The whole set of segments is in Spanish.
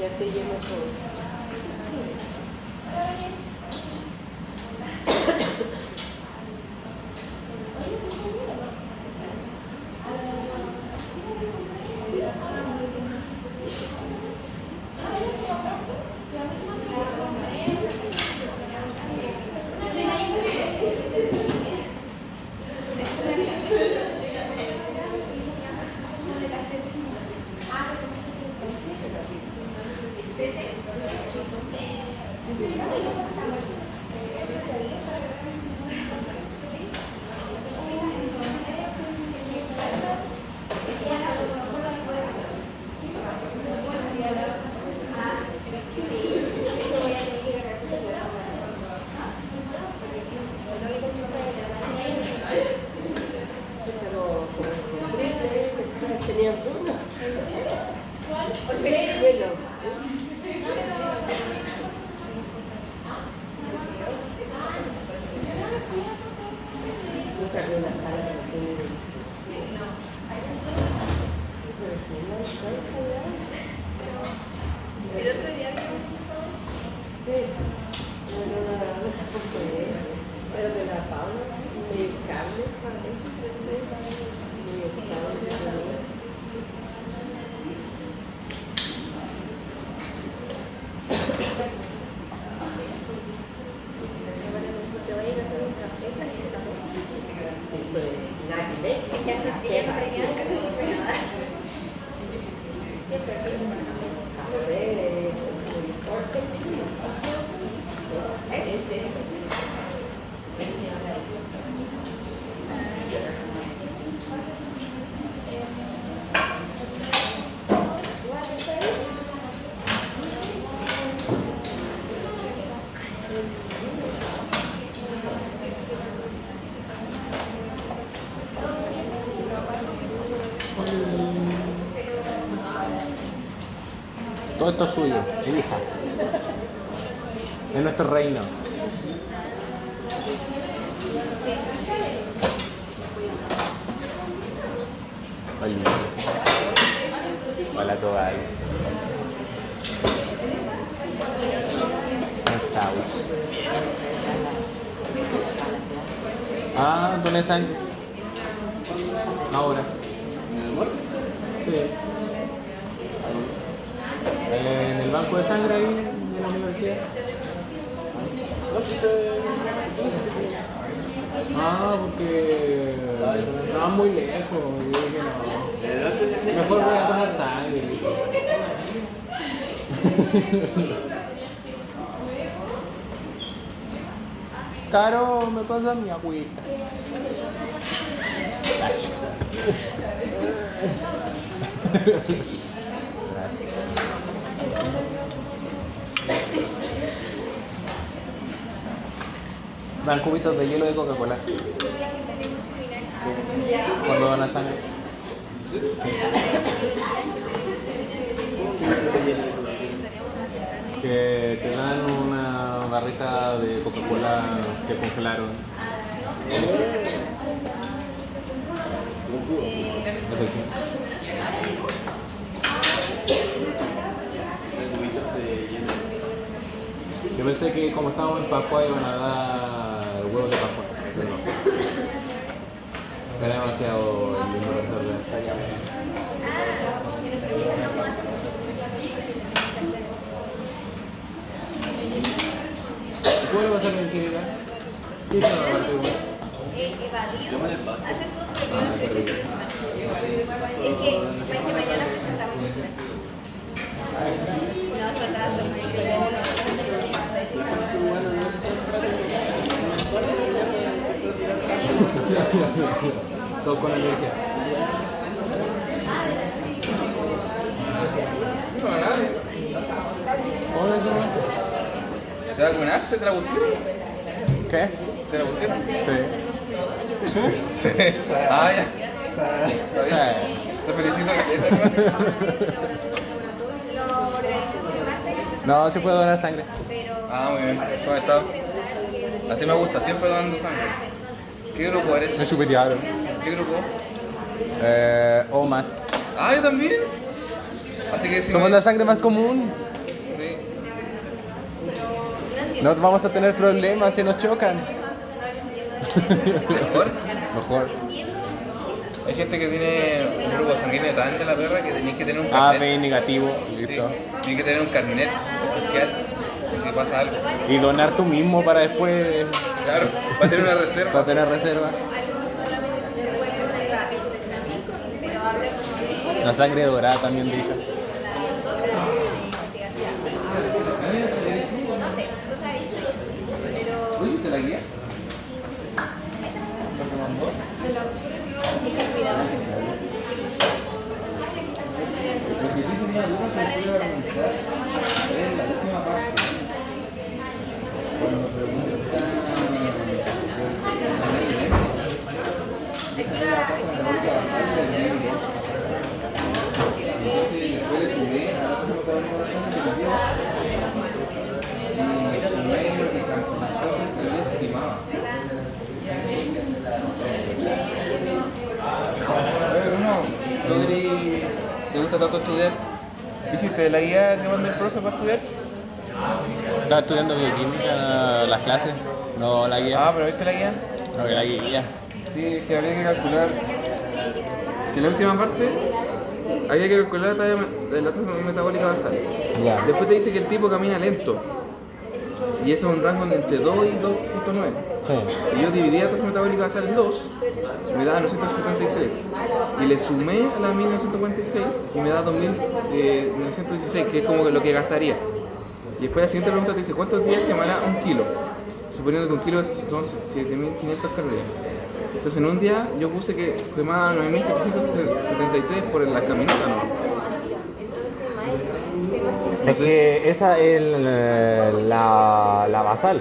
Ya se llenó todo. Tenían uno. Bueno. Nunca vi una sala El otro día sí. Pero de la Paula, medio carne, te voy a ir a hacer un café para que sí, pues nadie ella no tenía café pegada. Siempre aquí. café, muy fuerte. Todo esto es suyo, hija. Es nuestro reino. Hola. Hola a todas. ¿Cómo estás? Ah, doné sangre. Ahora. Sí. En el banco de sangre ahí, en la universidad. Ah, porque estaba muy lejos. Y dije, no. Mejor voy a tomar sangre. Caro, me pasa mi agüita. Dan cubitos de hielo de Coca-Cola. Cuando dan la sangre. Que te dan una barrita de Coca-Cola que congelaron. Yo pensé que como estábamos en Pascua iban a dar huevos de Pascua. Pero no. Era demasiado lindo resolver. ¿Cómo lo vas a hacer en Kirila? Sí, se me va a partir igual. Evadido. Hace todo. Ah, qué rico. Es que mañana presentamos. No, su atraso. Todo con alergia. Hola, señor. ¿Te vacunaste? ¿Te la pusieron? ¿Qué? ¿Te la pusieron? Sí. Sí. Ah, ya. Está bien. Te felicito, Caleta. No, se puede donar sangre. Ah, muy bien. ¿Cómo estás? Así me gusta, siempre donando sangre. ¿Qué grupo eres? Me chupetearon. ¿Qué grupo? O más. Ah, yo también. Así que si Somos no- la sangre más común. No vamos a tener problemas si nos chocan. Mejor. Mejor. Hay gente que tiene un grupo sanguíneo tan de la perra que tenéis que tener un AB carnet. negativo, Sí, listo. tienes que tener un carnet especial. Y si pasa algo, Y donar tú mismo para después claro, va a tener una reserva. para tener reserva. pero habla como de La sangre dorada también dice. no sé, cosas así, pero ¿Viste la guía? hay que cuidado. ¿Te gusta tanto estudiar? ¿Hiciste la guía que mandó el profe para estudiar? Estaba estudiando bioquímica, las clases, no la guía. Ah, pero ¿viste la guía? No, la guía. Sí, que había que calcular que la última parte había que calcular la tasa metabólica basal. Ya. Después te dice que el tipo camina lento. Y eso es un rango de entre 2 y 2.9. Sí. Y yo dividí la tasa metabólica basal en 2, me da 973. Y le sumé a la 1946 y me da 2916, que es como que lo que gastaría. Y después la siguiente pregunta te dice, ¿cuántos días quemará un kilo? Suponiendo que un kilo son 7.500 calorías. Entonces en un día yo puse que quemaba 9.773 por la caminata, ¿no? Es que esa es la basal.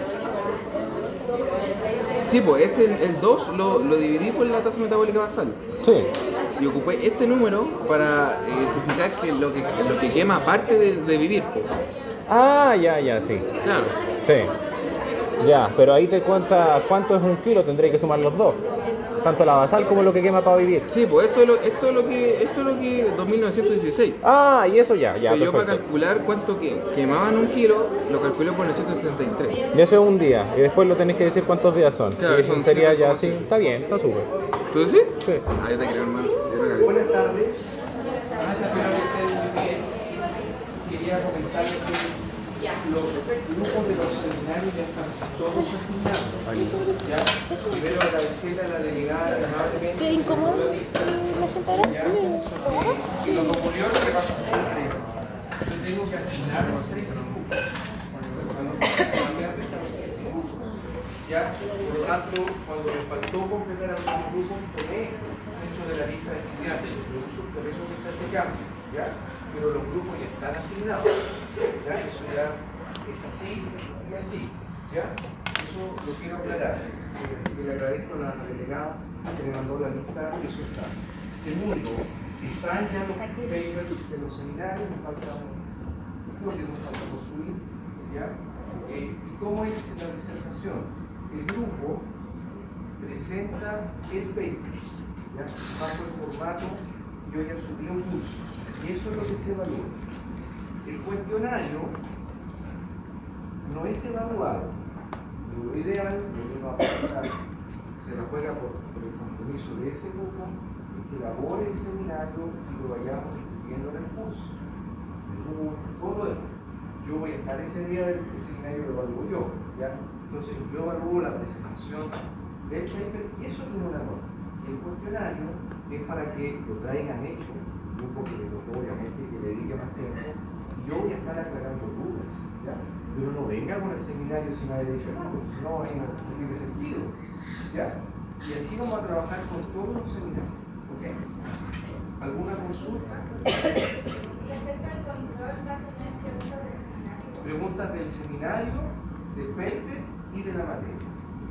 Sí, pues el 2 lo dividí por la tasa metabólica basal. Sí. Y ocupé este número para identificar que lo que quema aparte de vivir. Po. Ah, ya, sí. Claro. Sí. Ya, pero ahí te cuenta cuánto es un kilo, tendré que sumar los dos. Tanto la basal como lo que quema para vivir. Sí, pues esto es lo que 2916. Ah, y eso ya, Pero yo para perfecto. calcular cuánto quemaban un kilo, lo calculé por 973. Y eso es un día, y después lo tenés que decir cuántos días son. Claro, Y son sería ya 7,7. así, está bien, está súper. ¿Tú sí? Sí. Ah, yo te creo, hermano. Yo te creo. Buenas tardes. Espero que estén muy bien. Quería comentarles que los grupos de los seminarios ya están todos asignados. ¿Ya? Primero agradecerle a la delegada amablemente. ¿Qué incómodo me sentaré? Y lo que ocurrió es que pasa siempre. Yo tengo que asignar los 13 grupos. A los estudiantes a los 13 grupos. ¿Ya? Por lo tanto, cuando me faltó completar algunos grupos, tomé mucho de la lista de estudiantes. Por eso que está ese cambio. ¿Ya? Pero los grupos ya están asignados. ¿Ya? Eso ya es así y así. ¿Ya? Eso lo quiero aclarar. Así que le agradezco a la delegada que me mandó la lista. Eso está. Segundo, están ya los papers de los seminarios, me falta creo que nos falta construir. ¿Ya? ¿Y cómo es la disertación? El grupo presenta el paper. ¿Ya? Bajo el formato, yo ya subí un curso. Y eso es lo que se evalúa. El cuestionario no es evaluado. Lo ideal, se lo juega por el compromiso de ese grupo, es que elabore el seminario y lo vayamos discutiendo en el curso. Todo lo demás. Yo voy a estar ese día del seminario, lo evalúo yo. ¿Ya? Entonces yo evalúo la presentación del paper y eso tiene una nota. Y el cuestionario es para que lo traigan hecho, grupo que le tocó obviamente que le dedique más tiempo. Yo voy a estar aclarando dudas, ¿ya? Pero no venga con el seminario sin haber hecho nada, no tiene sentido, ¿ya? Y así vamos a trabajar con todos los seminarios, ¿ok? ¿Alguna consulta? Preguntas del seminario, del paper y de la materia,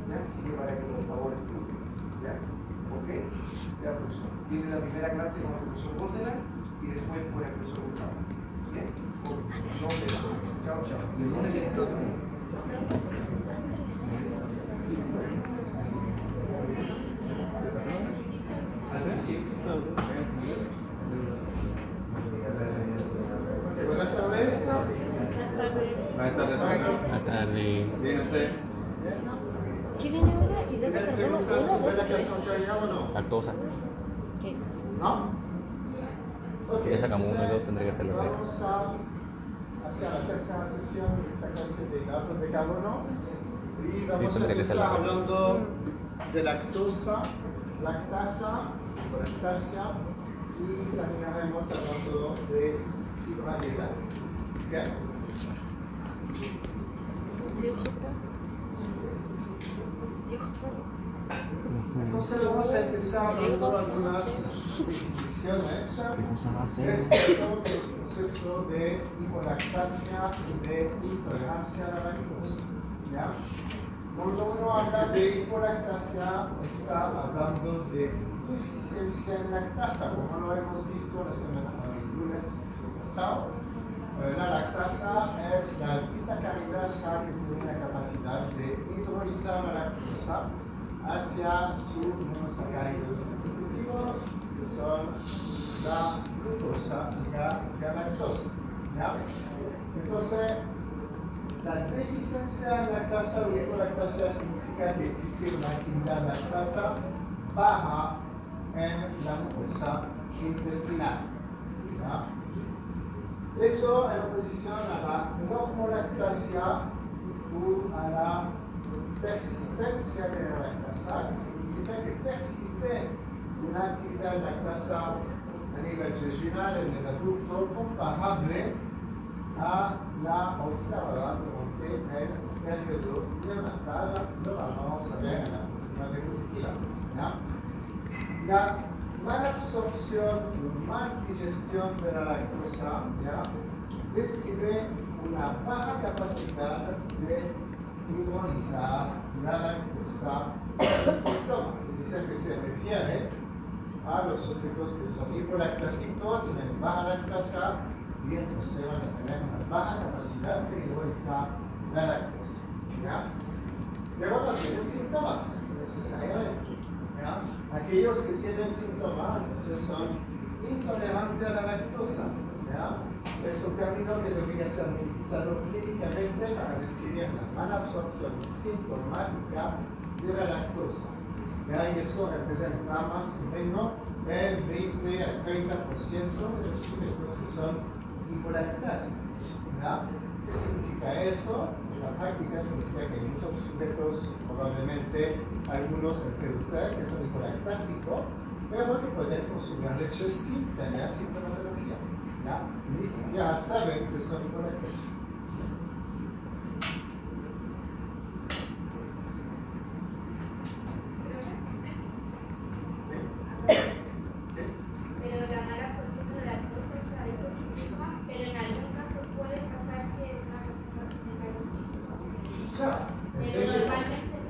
¿ya? Así que para que por favor estudien, ¿ya? ¿Ok? Ya, profesor. Tiene la primera clase con el profesor Gózela y después con el profesor Gustavo. ¿Bien? Chao, chao. Les doy el micrófono. Buenas tardes. Buenas tardes. Buenas tardes. ¿Bien usted? ¿Qué viene ahora? Y de ¿Tienen carbono preguntas 1, sobre la 2, 3. clase anterior o no? Lactosa. ¿Qué? ¿No? Ok, Ya sacamos uno y entonces, dos, tendré que hacerlo. Vamos a hacer la tercera sesión de esta clase de hidratos de carbono. Y vamos a tendré que empezar hacerlo. hablando de lactosa, lactasa, lactasia y terminaremos hablando de fibrabilidad. ¿Ok? Entonces vamos a empezar hablando de algunas definiciones respecto de los conceptos de hipolactasia y de intolerancia a la lactosa. ¿Ya? Cuando uno habla de hipolactasia, está hablando de deficiencia en lactasa, como lo hemos visto el lunes pasado. La lactasa es la disacaridasa que tiene la capacidad de hidrolizar la lactosa hacia sus monosacáridos constitutivos, que son la glucosa y la galactosa. ¿Ya? Entonces, la deficiencia en lactasa o hipolactasia significa que existe una actividad lactasa baja en la mucosa intestinal. ¿Ya? Eso en oposición a la normolactasia o a la persistencia de la lactasa, que significa que persiste una actividad lactasa a nivel regional en el adulto comparable a la observada durante el periodo neonatal. Lo vamos a ver en la próxima diapositiva. La malabsorción o maldigestión de la lactosa describe una baja capacidad de hidrolizar la lactosa en los síntomas. Es decir, que se refiere a los sujetos que son hipolactásicos, tienen baja lactasa y entonces van a tener una baja capacidad de hidrolizar la lactosa. Luego no tienen síntomas necesariamente. Aquellos que tienen síntomas entonces son intolerantes a la lactosa. Es un término que debería ser utilizado clínicamente para describir la malabsorción sintomática de la lactosa. Y eso representa más o menos el 20 al 30% de los sujetos que son hipolactásicos. ¿Qué significa eso? En la práctica significa que hay muchos sujetos, probablemente algunos entre ustedes, que son hipolactásicos, pero que pueden consumir leche sin tener sintomatología. Ni siquiera saben que son hipolactásicos. Pero la mala fortuna de la lactosa es eso síntoma, pero en algún caso puede pasar que una persona tenga algún síntoma. Claro, Pero normalmente no.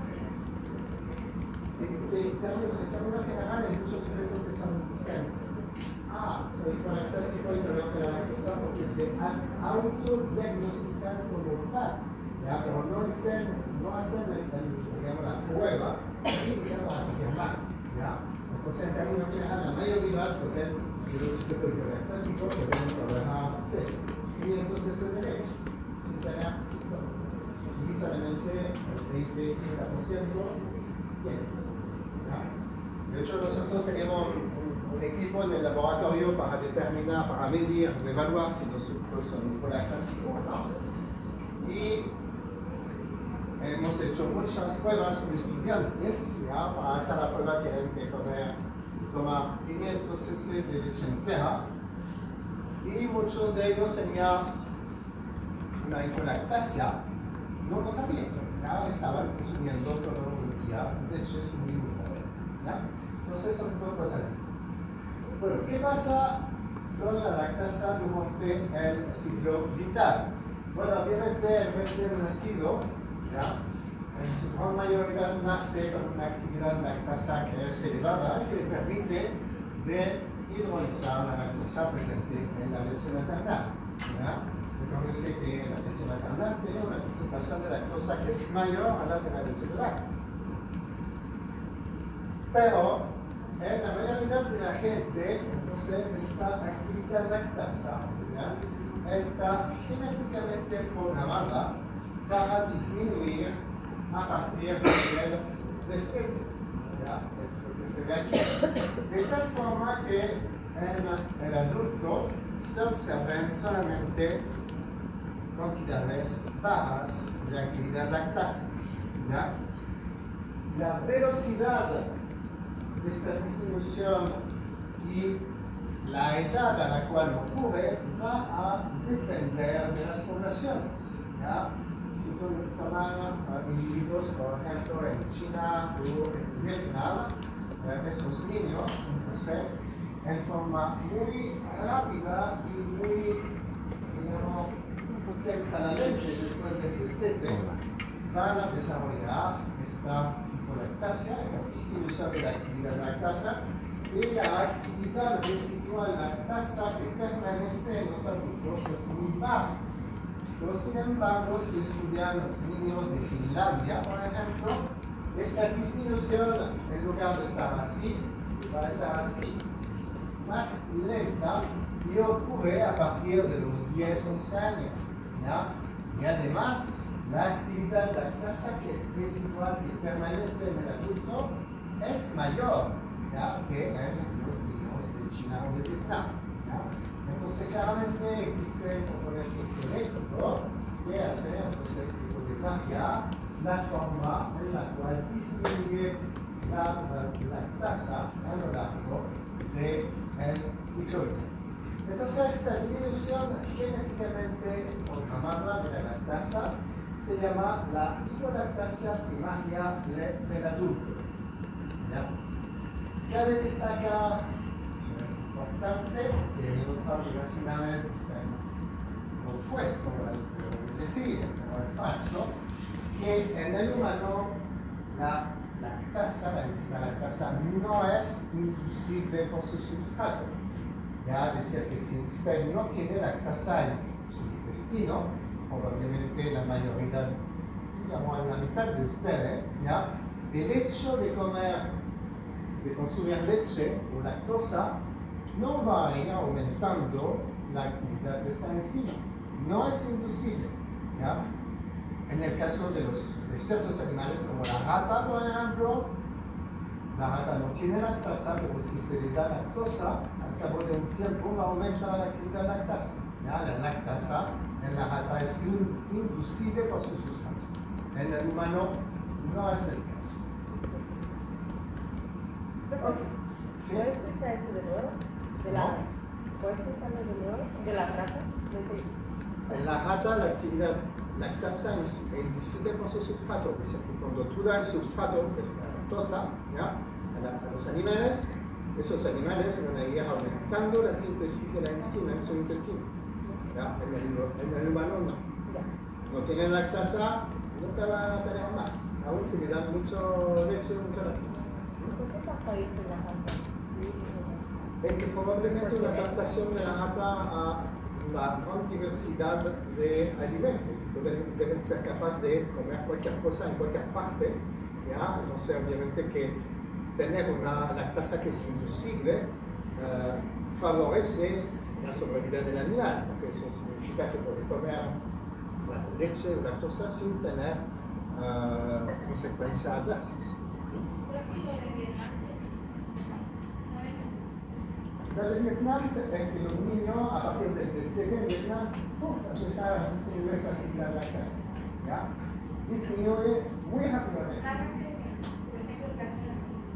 en términos generales, hay muchos sujetos que son dicen, soy hipolactásico y intolerante a la lactosa porque se autodiagnostican como tal, pero no hacen la prueba y digamos afirmar. Entonces, en términos generales, la mayoría pueden ser un sujeto hipolactásico que tiene un problema serio. Y entonces es derecho, sin tener síntomas. Y solamente el 20-30% tiene síntomas. De hecho, nosotros tenemos un equipo en el laboratorio para determinar, para medir, evaluar si los sujetos son hipolactásicos o no. Y hemos hecho muchas pruebas con estudiantes. Para hacer la prueba tienen que tomar 500 cc de leche entera. Y muchos de ellos tenían una hipolactasia, no lo sabían. Estaban consumiendo todo el día leche sin ningún problema. Entonces son dos cosas distintas. Bueno, ¿qué pasa con la lactasa durante el ciclo vital? Bueno, obviamente el recién nacido, en su gran mayoría nace con una actividad lactasa que es elevada, que le permite de hidrolizar la lactosa presente en la leche maternal. Recuérdense que la leche maternal tiene una concentración de lactosa que es mayor a la de la leche de vaca. Pero en la mayoría de la gente, entonces, esta actividad lactasa está genéticamente programada para disminuir a partir del destete. ¿Ya? Es lo que se ve aquí. De tal forma que en el adulto se observan solamente cantidades bajas de actividad lactasa. ¿Ya? La velocidad de esta disminución y la edad a la cual ocurre va a depender de las poblaciones. ¿Ya? Si tú tomas individuos, por ejemplo, en China o en Vietnam, esos niños, entonces, en forma muy rápida y muy, digamos, tempranamente después del destete, van a desarrollar esta hipolactasia, esta disminución de la actividad lactasa, y la actividad residual lactasa que permanece en los adultos es muy baja. Pero sin embargo, si estudian niños de Finlandia, por ejemplo, esta disminución, en lugar de estar así, va a estar así, más lenta, y ocurre a partir de los 10-11 años. ¿Ya? Y además, la actividad lactasa residual que permanece en el adulto es mayor, ¿ya?, que en los niños de China o de Vietnam. ¿Ya? Entonces, claramente existe un componente genético que hace entonces que puede cambiar la forma en la cual disminuye la lactasa a lo largo del ciclo. Entonces, esta disminución genéticamente programada de la lactasa se llama la hipolactasia primaria del adulto. ¿Ya? Cabe destacar, es importante, que en otras universidades dicen lo opuesto a lo que deciden, pero es falso, que en el humano la lactasa no es inducible por su sustrato. Ya, decir que si usted no tiene lactasa en su intestino, probablemente la mayoría, digamos la mitad de ustedes, ¿ya?, el hecho de consumir leche o lactosa no va a ir aumentando la actividad de esta enzima. No es inducible. ¿Ya? En el caso de ciertos animales como la rata, por ejemplo, la rata no tiene lactasa, pero si se le da lactosa, al cabo de un tiempo va a aumentar la actividad lactasa. ¿Ya? La lactasa en la rata es inducible por su sustrato. En el humano no es el caso. ¿Sí? ¿Puedes explicar eso de nuevo? ¿Puedes explicarlo de nuevo? ¿De la rata? En la rata la actividad lactasa es inducible por su sustrato. Es decir, que cuando tú das el sustrato, que es la lactosa, ¿ya?, a los animales, esos animales van a ir aumentando la síntesis de la enzima en su intestino. ¿Ya? En el humano no. No tienen lactasa, nunca van a tener más. Aún si le dan mucho leche o mucha lactosa. ¿Por qué pasa eso en la rata? Es que probablemente la adaptación de la rata a la gran diversidad de alimentos. Deben ser capaces de comer cualquier cosa en cualquier parte. ¿Ya? Entonces, obviamente que tener una lactasa que es inducible favorece la sobrevida del animal, porque eso significa que puede comer leche o lactosa sin tener consecuencias adversas. La de Vietnam es que los niños, a partir del destete en Vietnam, empezaron a disminuir su actividad lactasa. ¿Ya? Disminuye muy rápidamente.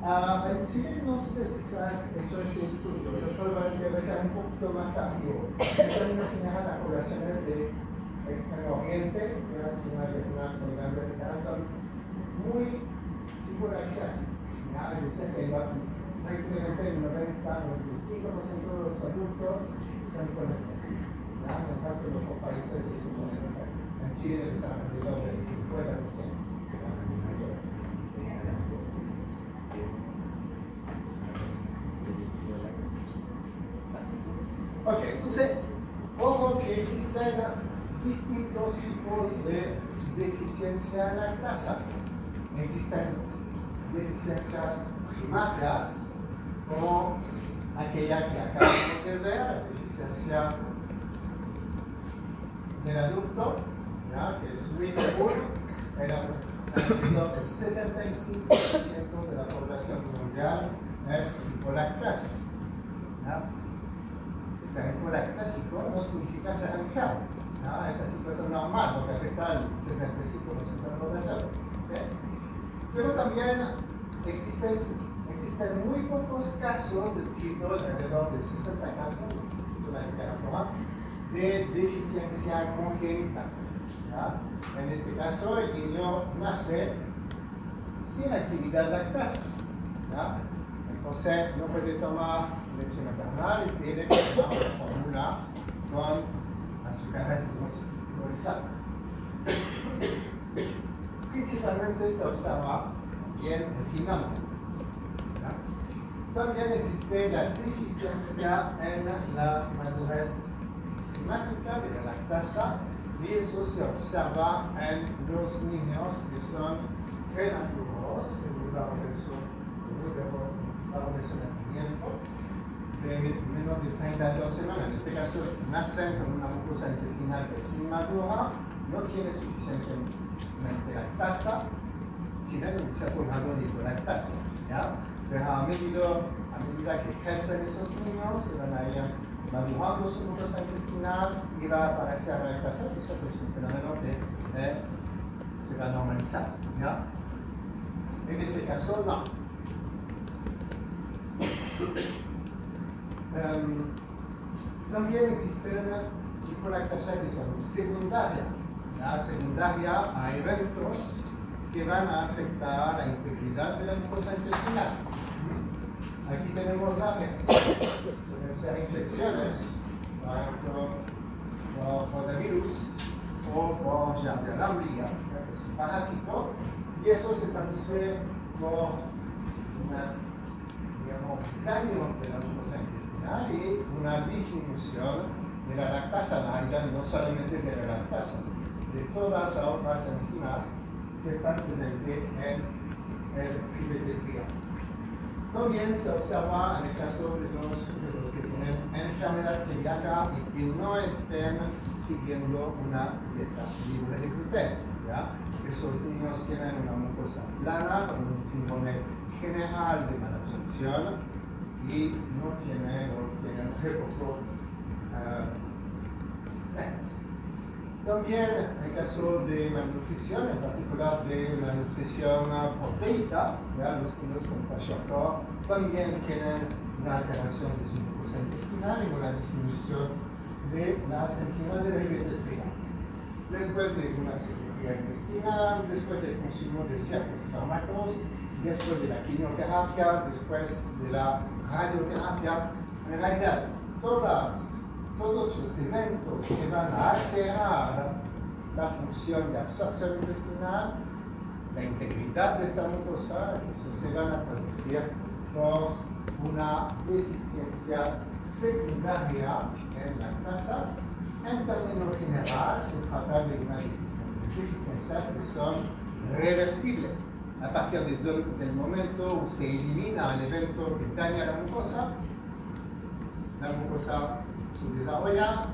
En Chile no sé si se ha hecho este estudio, pero probablemente debe ser un poquito más tardío. En términos generales, las poblaciones de Extremo Oriente, China, Vietnam, Tailandia, etc., son muy hipolactásicas. Es decir, que prácticamente el 90-95% de los adultos son hipolactásicos. En el caso de los otros países es un porcentaje. En Chile debe ser alrededor del 50%. Ok, entonces, ojo que existen distintos tipos de deficiencia en lactasa. Existen deficiencias primarias, como aquella que acabamos de ver, la deficiencia del adulto, ¿ya? Que es muy común, el 75% de la población mundial es hipolactasia. ¿Ya? O sea, hipolactásico no significa ser enfermo. ¿Ya? Es una situación normal, lo que afecta al 75% de la población. ¿Okay? Pero también existen muy pocos casos descritos, alrededor de 60 casos, descritos en la literatura, de deficiencia congénita. ¿Ya? En este caso, el niño nace sin actividad lactasa. ¿Ya? Entonces, no puede tomar leche maternal y tiene que tomar una fórmula con azúcares hidrolizados. Principalmente se observa bien en Finlandia. ¿Ya? También existe la deficiencia en la madurez enzimática de la lactasa, y eso se observa en los niños que son prematuros, bajo de su nacimiento, de menos de 32 semanas. En este caso, nacen con una mucosa intestinal que es inmadura, no tiene suficientemente lactasa, tienen un cierto grado de hipolactasia. ¿Ya? Pero a medida que crecen esos niños, se van a ir madurando su mucosa intestinal y va a aparecer la lactasa, y eso es un fenómeno que se va a normalizar. ¿Ya? En este caso, no. También existen hipolactasias que son secundarias. ¿Ya? Secundaria a eventos que van a afectar la integridad de la mucosa intestinal. Aquí tenemos varias. Pueden ser infecciones, por ejemplo, por rotavirus o por Giardia lamblia, que es un parásito, y eso se traduce por un daño de la mucosa intestinal y una disminución de la lactasa, en realidad no solamente de la lactasa, de todas las otras enzimas que están presentes en el pipette estriado. También se observa en el caso de los que tienen enfermedad celíaca y que no estén siguiendo una dieta libre de gluten. ¿Ya? Esos niños tienen una mucosa plana con un síndrome general de malabsorción y no tienen reposo lactasa. También en el caso de malnutrición, en particular de la nutrición proteica, ¿ya? Los niños con kwashiorkor también tienen una alteración de su mucosa intestinal y una disminución de las enzimas del pipette estriado. Después de una cirugía intestinal, después del consumo de ciertos fármacos, después de la quimioterapia, después de la radioterapia, en realidad todos los eventos que van a alterar la función de absorción intestinal, la integridad de esta mucosa, entonces se van a producir por una deficiencia secundaria en la lactasa. En términos generales, se trata de una deficiencias que son reversibles. A partir del momento où se elimina el evento que daña la mucosa se desarrolla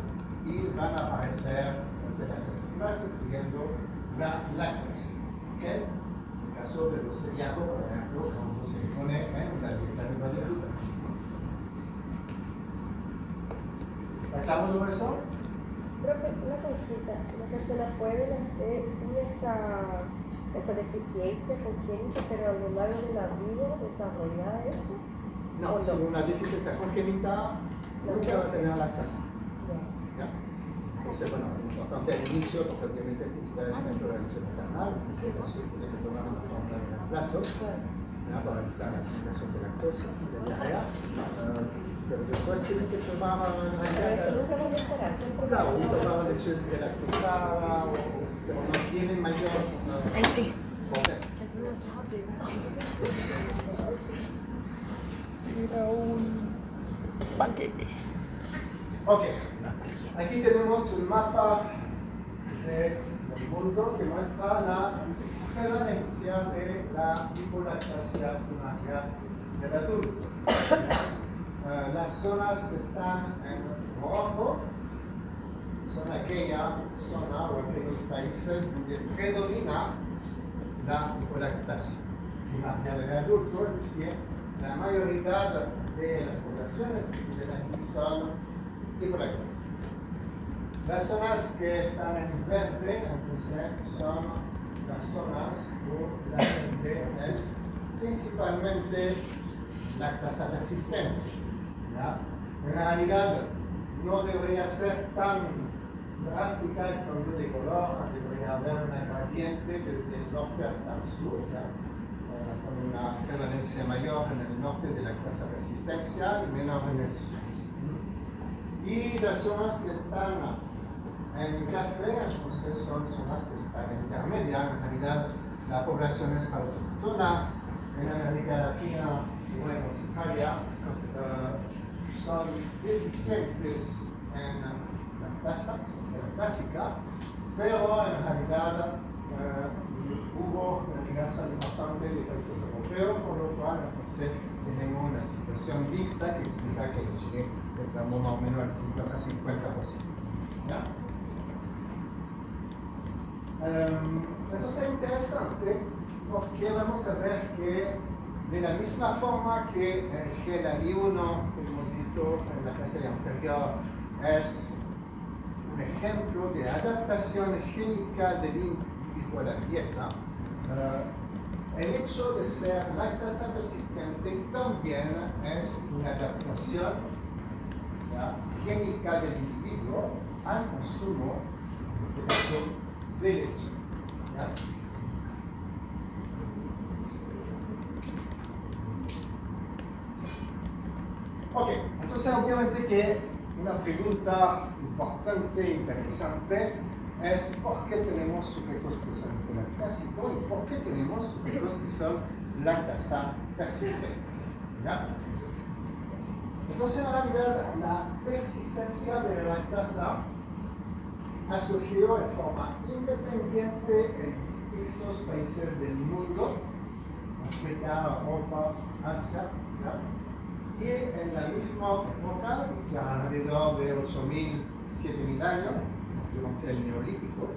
y van a aparecer las enzimas, incluyendo la lactasa. ¿Okay? En el caso de los celíacos, por ejemplo, cuando se pone en la dieta libre de gluten. ¿Está claro todo eso? Profe, una consulta. ¿La persona puede nacer sin esa deficiencia congénita, pero a lo largo de la vida desarrollar eso? No, sin una deficiencia congénita nunca va a tener lactasa. ¿Ya? Entonces, bueno, lo importante al inicio, porque obviamente el principal ejemplo de la leche maternal, es que tiene que tomar una fórmula de reemplazo, ¿ya? Para evitar la acumulación de lactosa y de diarrea. Pero después tienen que tomar Pero eso no se va a mejorar, siempre va a claro, ser. tomar leche de lactosada, pero no tienen mayor Sí. problema. Panqueque. Ok, aquí tenemos un mapa del mundo que muestra la prevalencia de la hipolactasia primaria del adulto. Las zonas que están en rojo son aquella zona o aquellos países donde predomina la hipolactasia. En el adulto, es decir, la mayoría de las poblaciones que viven aquí son hipolactasia. Las zonas que están en verde, entonces, son las zonas donde la gente es principalmente lactasa resistente. ¿Ya? En realidad, no debería ser tan drástica el cambio de color, debería haber una gradiente desde el norte hasta el sur, ¿ya? Con una prevalencia mayor en el norte de lactasa resistencia y menor en el sur. Y las zonas que están en café, entonces son zonas que están intermedias. En realidad, las poblaciones autóctonas en América Latina y en Australia son deficientes en lactasa, son clásica, pero en realidad hubo una migración importante de países europeos, por lo cual entonces tenemos una situación mixta que explica que en Chile estamos más o menos al 50-50%. ¿Ya? Entonces es interesante porque vamos a ver que de la misma forma que el GLI1 que hemos visto en la clase anterior es un ejemplo de adaptación génica del individuo a la dieta, el hecho de ser lactasa persistente también es una adaptación, ¿ya?, génica del individuo al consumo, en este caso, de leche. ¿Ya? Ok, entonces obviamente que una pregunta importante, interesante, es por qué tenemos sujetos que son hipolactásicos y por qué tenemos sujetos que son lactasa persistente. ¿Ya? Entonces en realidad la persistencia de la lactasa ha surgido de forma independiente en distintos países del mundo, África, Europa, Asia, ¿ya? Y en la misma época, alrededor de 8.000, 7.000 años, durante el Neolítico,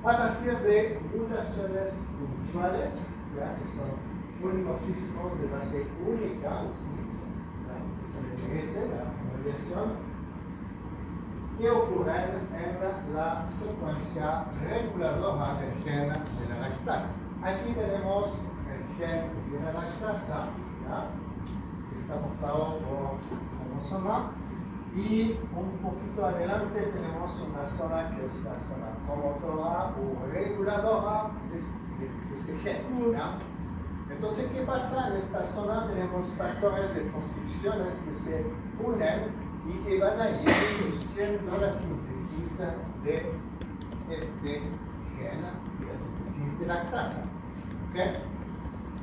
a partir de mutaciones puntuales, ¿ya?, que son polimorfismos de base única, los SNPs, que se le merece la abreviación, que ocurren en la secuencia reguladora del gen de la lactasa. Aquí tenemos el gen de la lactasa, ¿ya?, que está portado por cromosoma, y un poquito adelante tenemos una zona que es la zona promotora o reguladora de este gen, ¿ya? Entonces, ¿qué pasa? En esta zona tenemos factores de transcripciones que se unen y que van a ir induciendo la síntesis de este gen, de la síntesis de lactasa. ¿Okay?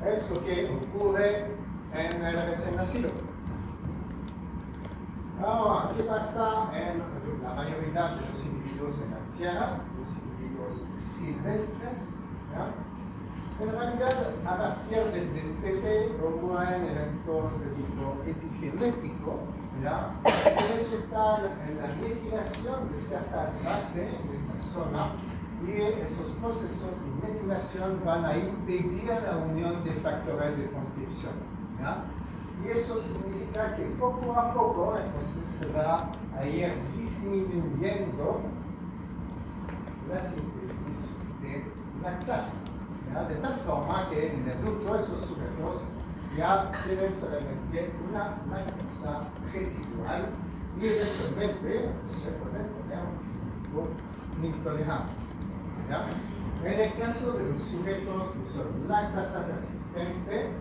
Es lo que ocurre en el recién nacido. Ahora, ¿qué pasa en la mayoría de los individuos en la Tierra, los individuos silvestres? ¿Ya? En realidad, a partir del destete ocurren eventos de tipo epigenético, ¿ya?, que resultan en la metilación de ciertas bases de esta zona, y esos procesos de metilación van a impedir la unión de factores de transcripción, ¿ya? Y eso significa que poco a poco entonces se va a ir disminuyendo la síntesis de lactasa, ¿ya?, de tal forma que en el adulto esos sujetos ya tienen solamente una lactasa residual y eventualmente se pueden poner un poco intolerantes. ¿Ya? En el caso de los sujetos que son lactasa persistente,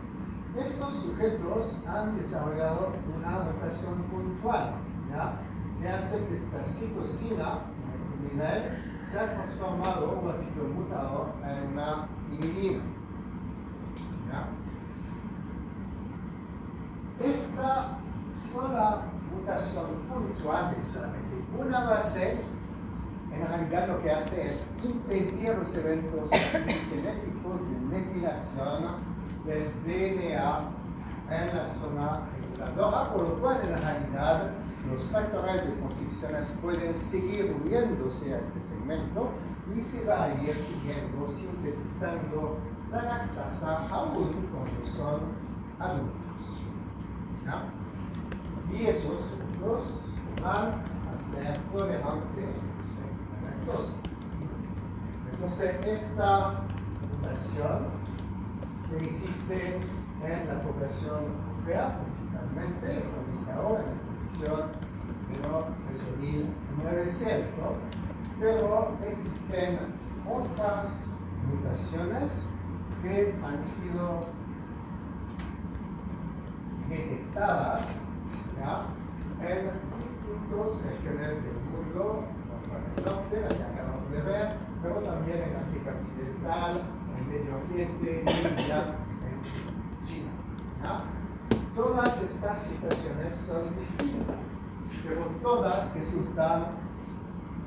estos sujetos han desarrollado una adaptación puntual, ¿ya?, que hace que esta citosina, a este nivel, se ha transformado o ha sido mutado en una inhibina. ¿Ya? Esta sola mutación puntual de solamente una base, en realidad lo que hace es impedir los eventos genéticos de metilación del DNA en la zona reguladora, por lo cual en realidad los factores de transcripciones pueden seguir uniéndose a este segmento y se va a ir siguiendo, sintetizando la lactasa aún cuando son adultos. ¿Ya? Y esos frutos van a ser tolerantes a la lactosa. Entonces, esta mutación que existe en la población europea, principalmente, está ubicado en la posición de 13.900, pero existen otras mutaciones que han sido detectadas, ¿ya?, en distintas regiones del mundo, como en el norte, la que acabamos de ver, pero también en África Occidental, en Medio Oriente, en India, en China. ¿Ya? Todas estas mutaciones son distintas, pero todas resultan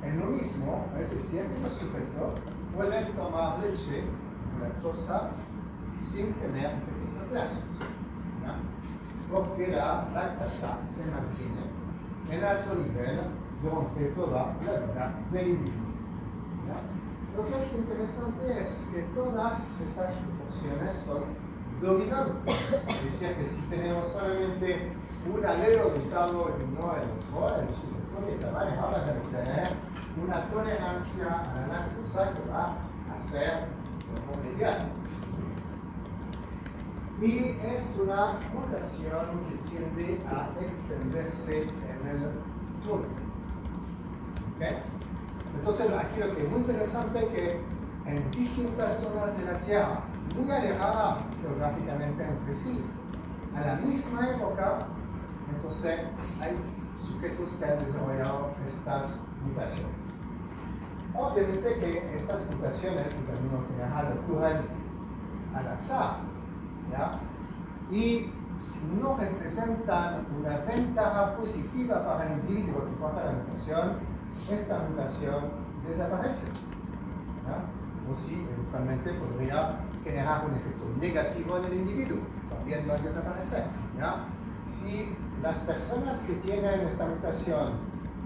en lo mismo, es decir, que los sujetos pueden tomar leche lactosa sin tener efectos adversos, ¿ya? Porque la lactasa se mantiene en alto nivel durante toda la vida del individuo. ¿Ya? Lo que es interesante es que todas esas mutaciones son dominantes, es decir, que si tenemos solamente un alelo dotado y no el otro, el sujeto que va a tener una tolerancia a la lactosa que va a ser como mediana. Y es una mutación que tiende a extenderse en el túnel. ¿Okay? Entonces, aquí lo que es muy interesante es que en distintas zonas de la Tierra, muy alejadas geográficamente entre sí, a la misma época, entonces hay sujetos que han desarrollado estas mutaciones. Obviamente que estas mutaciones, en términos generales, ocurren al azar, ¿ya? Y si no representan una ventaja positiva para el individuo que porta la mutación, esta mutación desaparece, ¿ya? O si eventualmente podría generar un efecto negativo en el individuo, también va a desaparecer, ¿ya? Si las personas que tienen esta mutación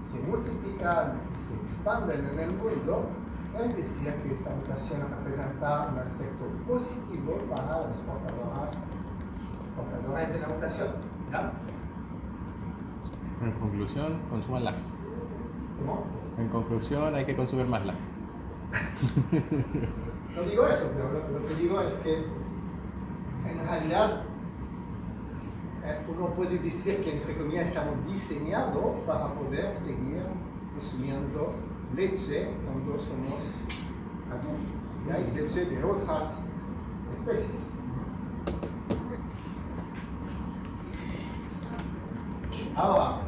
se multiplican y se expanden en el mundo, es decir, que esta mutación representa un aspecto positivo para los portadores de la mutación, ¿ya? En conclusión, consuman lácteos. ¿Cómo? En conclusión, hay que consumir más lácteos. No digo eso, pero lo que digo es que en realidad uno puede decir que, entre comillas, estamos diseñados para poder seguir consumiendo leche cuando somos adultos, ¿ya? Y leche de otras especies. Ahora,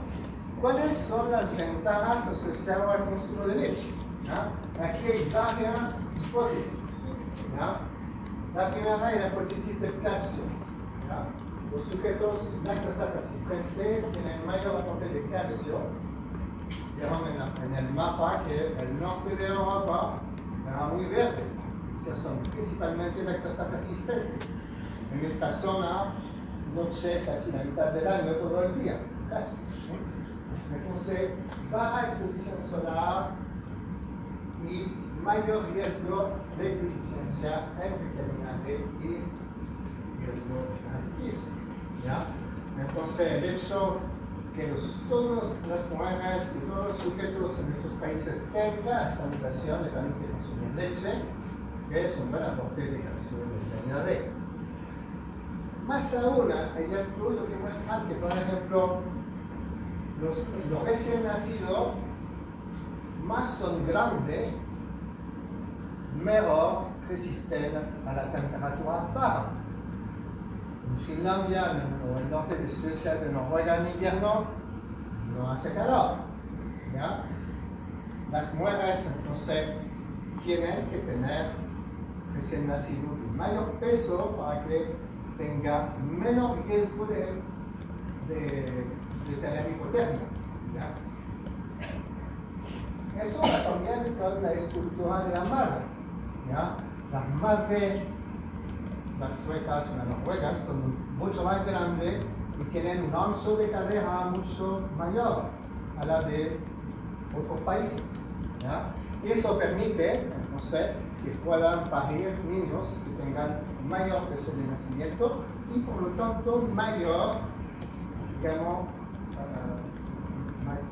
¿cuáles son las ventajas asociadas al consumo de leche? ¿Ya? Aquí hay varias hipótesis, ¿ya? La primera es la hipótesis del calcio, ¿ya? Los sujetos lactasa persistente tienen mayor aporte de calcio. Vieron en el mapa que el norte de Europa era muy verde, o sea, son principalmente lactasa persistente. En esta zona, noche casi la mitad del año, todo el día, casi. Entonces, baja exposición solar y mayor riesgo de deficiencia en vitamina D y riesgo de autismo, ¿ya? Entonces, el hecho que todas las mujeres y todos los sujetos en estos países tengan esta mutación le permite consumir leche, que es un buen aporte de calcio y de vitamina D. Más aún, hay estudios que muestran que, por ejemplo, los recién nacidos más son grandes, mejor resisten a la temperatura baja. En Finlandia o en el norte de Suecia, de Noruega en invierno, no hace calor, ¿ya? Las mujeres entonces tienen que tener recién nacido de mayor peso para que tenga menos riesgo de tener hipotermia, ¿ya? Eso va también con la estructura de la madre, ¿ya? Las madres, las suecas o las noruegas, son mucho más grandes y tienen un ancho de cadera mucho mayor a la de otros países. ¿Ya? Y eso permite, entonces, que puedan parir niños que tengan mayor peso de nacimiento y por lo tanto mayor, digamos,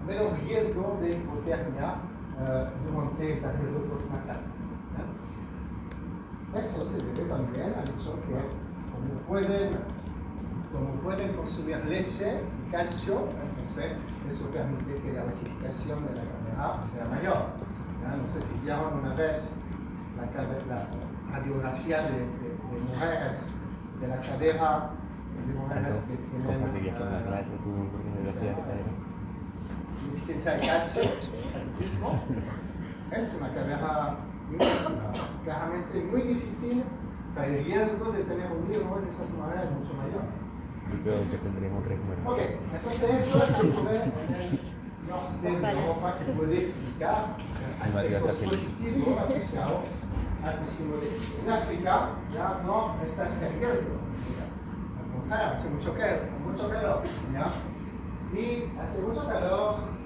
menor riesgo de hipotermia durante el periodo postnatal. Eso se debe también al hecho que como pueden consumir leche y calcio, entonces eso permite que la osificación de la cadera sea mayor. ¿Ya? No sé si vieron una vez la radiografía de mujeres de la cadera, de mujeres que tienen deficiencia de calcio, es una cadera claramente muy difícil, pero el riesgo de tener un hijo en esas mujeres es mucho mayor. Yo creo que tendremos un riesgo. Ok, entonces eso se ocurre en el norte de Europa que puede explicar aspectos positivos asociados al consumo de leche. En África ya no está este riesgo. Al contrario, hace mucho calor, ¿ya? Y hace mucho calor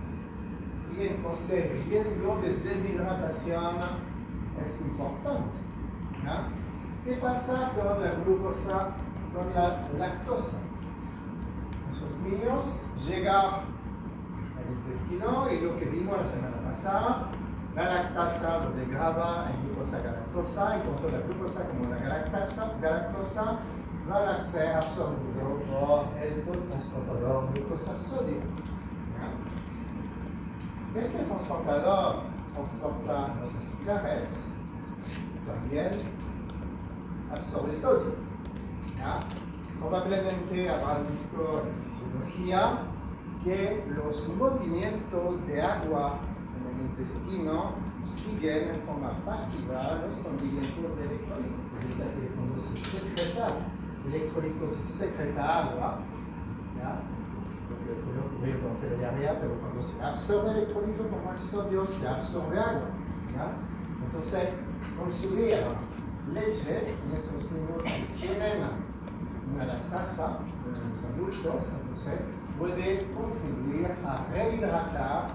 y entonces el riesgo de deshidratación es importante. ¿Ya? ¿Qué pasa con la glucosa, con la lactosa? Esos niños llegan al intestino y lo que vimos la semana pasada, la lactasa lo degrada en glucosa galactosa y tanto la glucosa como la galactosa van a ser absorbidos por el transportador glucosa-sodio. Este transportador transporta los azúcares, también absorbe sodio. ¿Ya? Probablemente habrán visto en fisiología que los movimientos de agua en el intestino siguen en forma pasiva los movimientos electrólicos. Es decir, que cuando se secreta electrólico, se secreta agua, ¿ya? Lo que puede ocurrir durante la diarrea, pero cuando se absorbe electrolito como el sodio, se absorbe agua. ¿Ya? Entonces, consumir leche en esos niños que tienen una lactasa, los adultos, entonces puede contribuir a rehidratar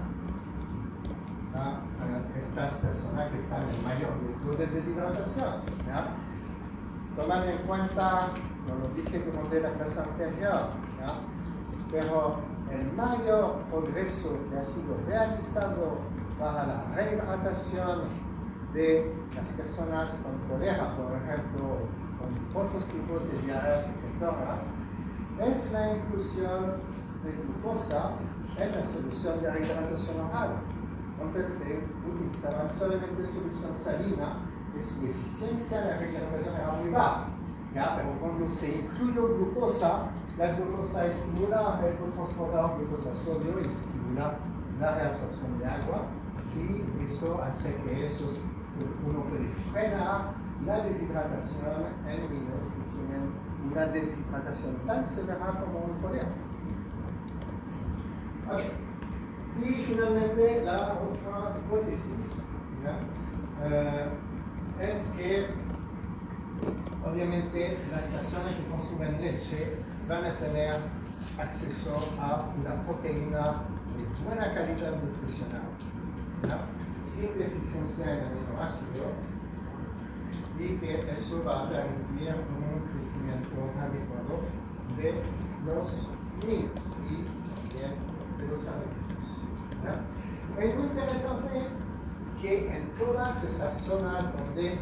a estas personas que están en mayor riesgo de deshidratación. ¿Ya? Toman en cuenta, como lo dije durante la clase anterior, ¿ya? Pero el mayor progreso que ha sido realizado para la rehidratación de las personas con cólera, por ejemplo, con otros tipos de diarreas infectoras, es la inclusión de glucosa en la solución de rehidratación oral. Antes se utilizaban solamente solución salina y su eficiencia en la rehidratación era muy baja. ¿Ya? Pero cuando se incluyó glucosa, la glucosa estimula el transportador glucosa-sodio y estimula la reabsorción de agua, y eso hace que uno puede frenar la deshidratación en niños que tienen una deshidratación tan severa como un cólera. Okay. Y finalmente la otra hipótesis, es que obviamente las personas que consumen leche van a tener acceso a una proteína de buena calidad nutricional, sin deficiencia en aminoácidos, y que eso va a permitir un crecimiento adecuado de los niños y también de los adultos. Es muy interesante que en todas esas zonas donde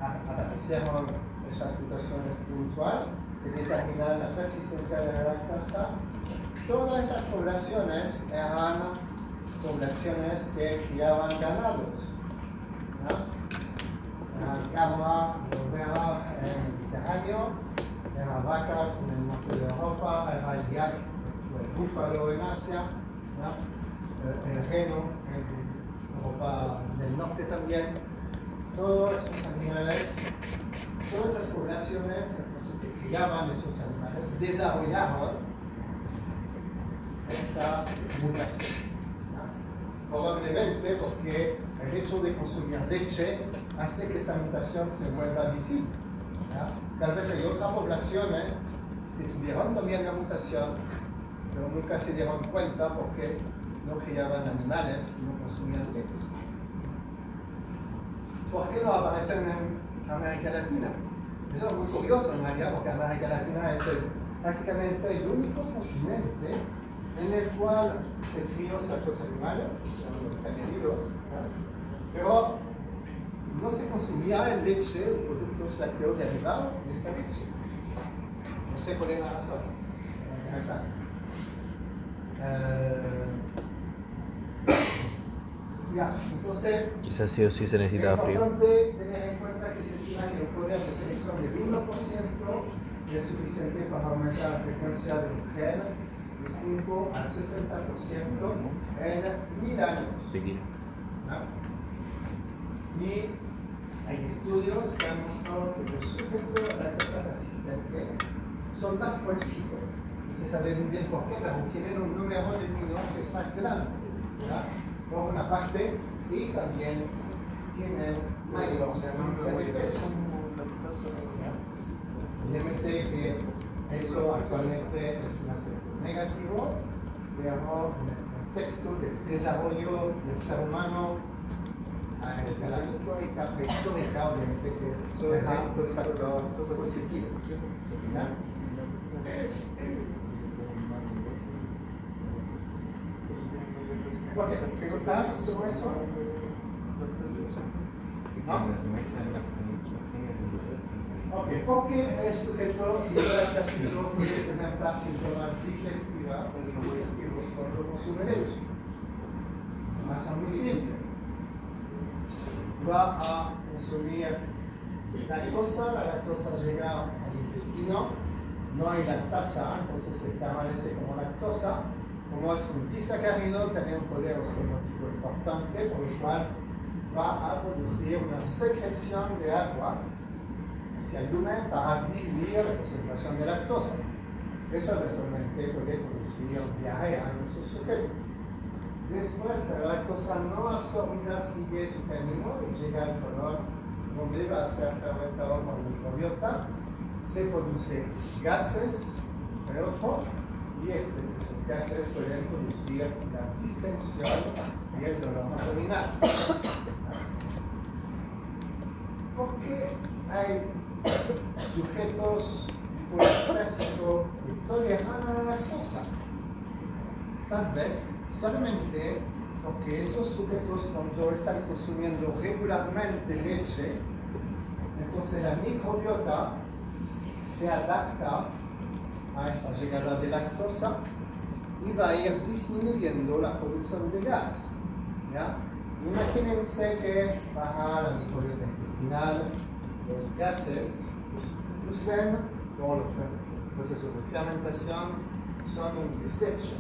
aparecieron esas situaciones puntuales que determinan la persistencia de la lactasa, todas esas poblaciones eran poblaciones que criaban ganados. Cabra, overa en el Mediterráneo, eran vacas en el norte de Europa, era el yak o el búfalo en Asia, el reno en Europa del Norte también. Todos esos animales, todas esas poblaciones entonces, que criaban esos animales desarrollaron esta mutación. Probablemente porque el hecho de consumir leche hace que esta mutación se vuelva visible. Tal vez hay otras poblaciones que tuvieron también la mutación, pero nunca se dieron cuenta porque no criaban animales y no consumían leche. ¿Por qué no aparecen en América Latina? Eso es muy curioso en realidad, porque América Latina es prácticamente el único continente en el cual se crían ciertos animales, que son los camellidos, pero no se consumía leche o productos lácteos derivados de esta leche. No sé cuál es la razón. Interesante. Ya, entonces, Quizás sí o sí se necesitaba es frío. importante tener en cuenta que se estima que el poder de selección del 1% es suficiente para aumentar la frecuencia del gen de 5 al 60% en 1000 años. ¿No? Y hay estudios que han mostrado que los sujetos a la lactosa resistente son más prolíficos. No se sabe muy bien por qué, pero tienen un número de niños que es más grande, ¿verdad? Por una parte, y también tienen mayor ganancia de peso. Obviamente que eso actualmente es un aspecto negativo, pero en el contexto del desarrollo del ser humano a escala histórica, obviamente que deja un factor positivo. ¿Ya? ¿Preguntas sobre eso? ¿No? Ok, porque el sujeto hidrolactásico puede presentar síntomas digestivos cuando consume leche. Una razón muy simple. Va a consumir la lactosa llega al intestino, no hay lactasa, entonces se permanece como lactosa. Como es un disacárido, tiene un poder osmótico importante, por lo cual va a producir una secreción de agua hacia el lumen para diluir la concentración de lactosa. Eso eventualmente puede producir diarrea en esos sujetos. Después, la lactosa no absorbida sigue su camino y llega al colon donde va a ser fermentado por la microbiota. Se producen gases, entre otros, y esos gases pueden producir la distensión y el dolor abdominal. ¿Por qué hay sujetos hipolactásicos que toleran a la lactosa? Tal vez solamente porque esos sujetos, cuando están consumiendo regularmente leche, entonces la microbiota se adapta a esta llegada de lactosa y va a ir disminuyendo la producción de gas. ¿Ya? Imagínense que baja la microbiota intestinal, los gases que se producen por los procesos de fermentación son un desecho.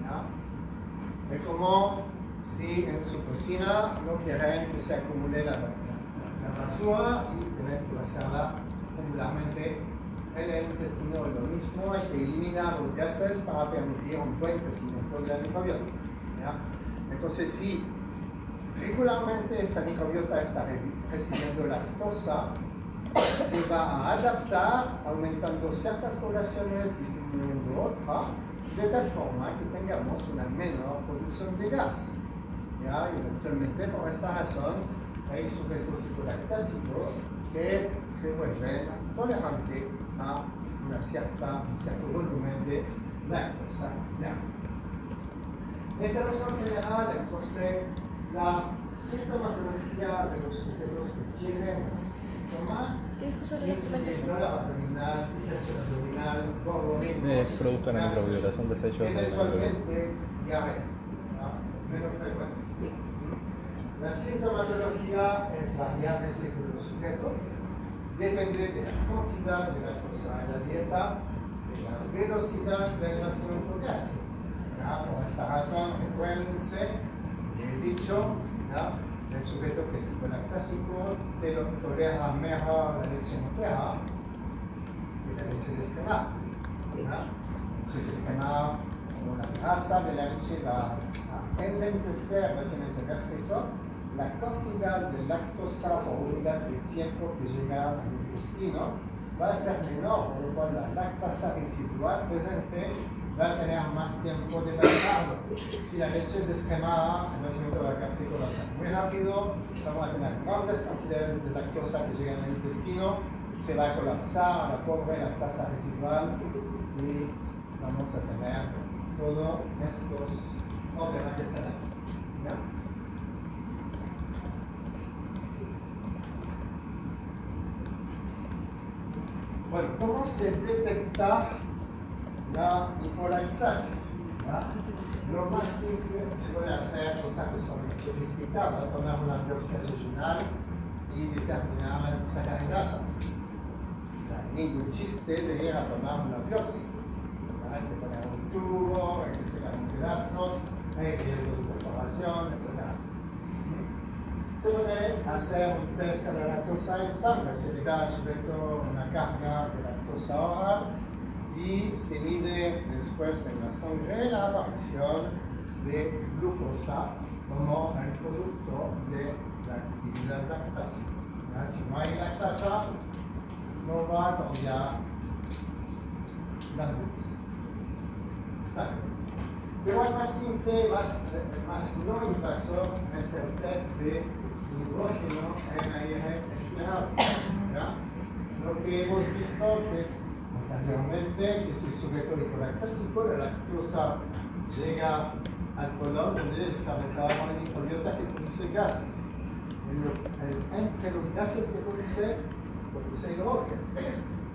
¿Ya? Es como si en su cocina no quieren que se acumule la basura y tienen que vaciarla regularmente en el intestino. Lo mismo, hay que eliminar los gases para permitir un buen crecimiento de la microbiota. ¿Ya? Entonces, si regularmente esta microbiota está recibiendo lactosa, se va a adaptar aumentando ciertas poblaciones, disminuyendo otras, de tal forma que tengamos una menor producción de gas. ¿Ya? Y eventualmente, por esta razón, hay sujetos hipolactásicos que se vuelven tolerantes a un cierto volumen de lactosa. ¿Ya? En términos generales, entonces, la sintomatología de los sujetos que tienen síntomas incluye dolor abdominal, distensión abdominal, gorgonitos, Es producto de la microbiota, son desechos de la microbiota. eventualmente diarrea, menos frecuente. La sintomatología es variable según los sujetos, depende de la cantidad de lactosa en la dieta, de la velocidad del razonamiento gástrico. Por esta razón, recuérdense, he dicho, ¿ya? El sujeto que es hipolactásico tolera mejor la leche entera que la leche descremada. La leche descremada, como la grasa de la leche va a enlentecer el razonamiento gástrico, la cantidad de lactosa por unidad de tiempo que llega al intestino va a ser menor, por lo cual la lactasa residual presente va a tener más tiempo de marinarlo. Si la leche descremada, el nacimiento gástrico va a ser muy rápido, vamos a tener grandes cantidades de lactosa que llegan al intestino, se va a colapsar la pobre lactasa residual y vamos a tener todos estos problemas que están aquí. ¿Ya? Bueno, ¿cómo se detecta la hipoliptasia? Lo más simple, se puede hacer cosas que son sofisticadas, tomar una biopsia jejunal y determinar la sacaridasa. Ningún chiste de ir a tomar una biopsia. Hay que poner un tubo, hay que sacar un pedazo, hay riesgo de perforación, etc. Se puede hacer un test de la lactosa en sangre, se le da al sujeto una carga de lactosa oral y se mide después en la sangre la aparición de glucosa como el producto de la actividad lactásica. Si no hay lactasa, no va a cambiar la glucosa. Pero el más simple, más no invasor es el test de hidrógeno en aire respirado. Lo que hemos visto que anteriormente, que si el sujeto hipoliptásico, la lactosa llega al colon donde es fabricada por la microbiota que produce gases. Entre los gases que produce hidrógeno.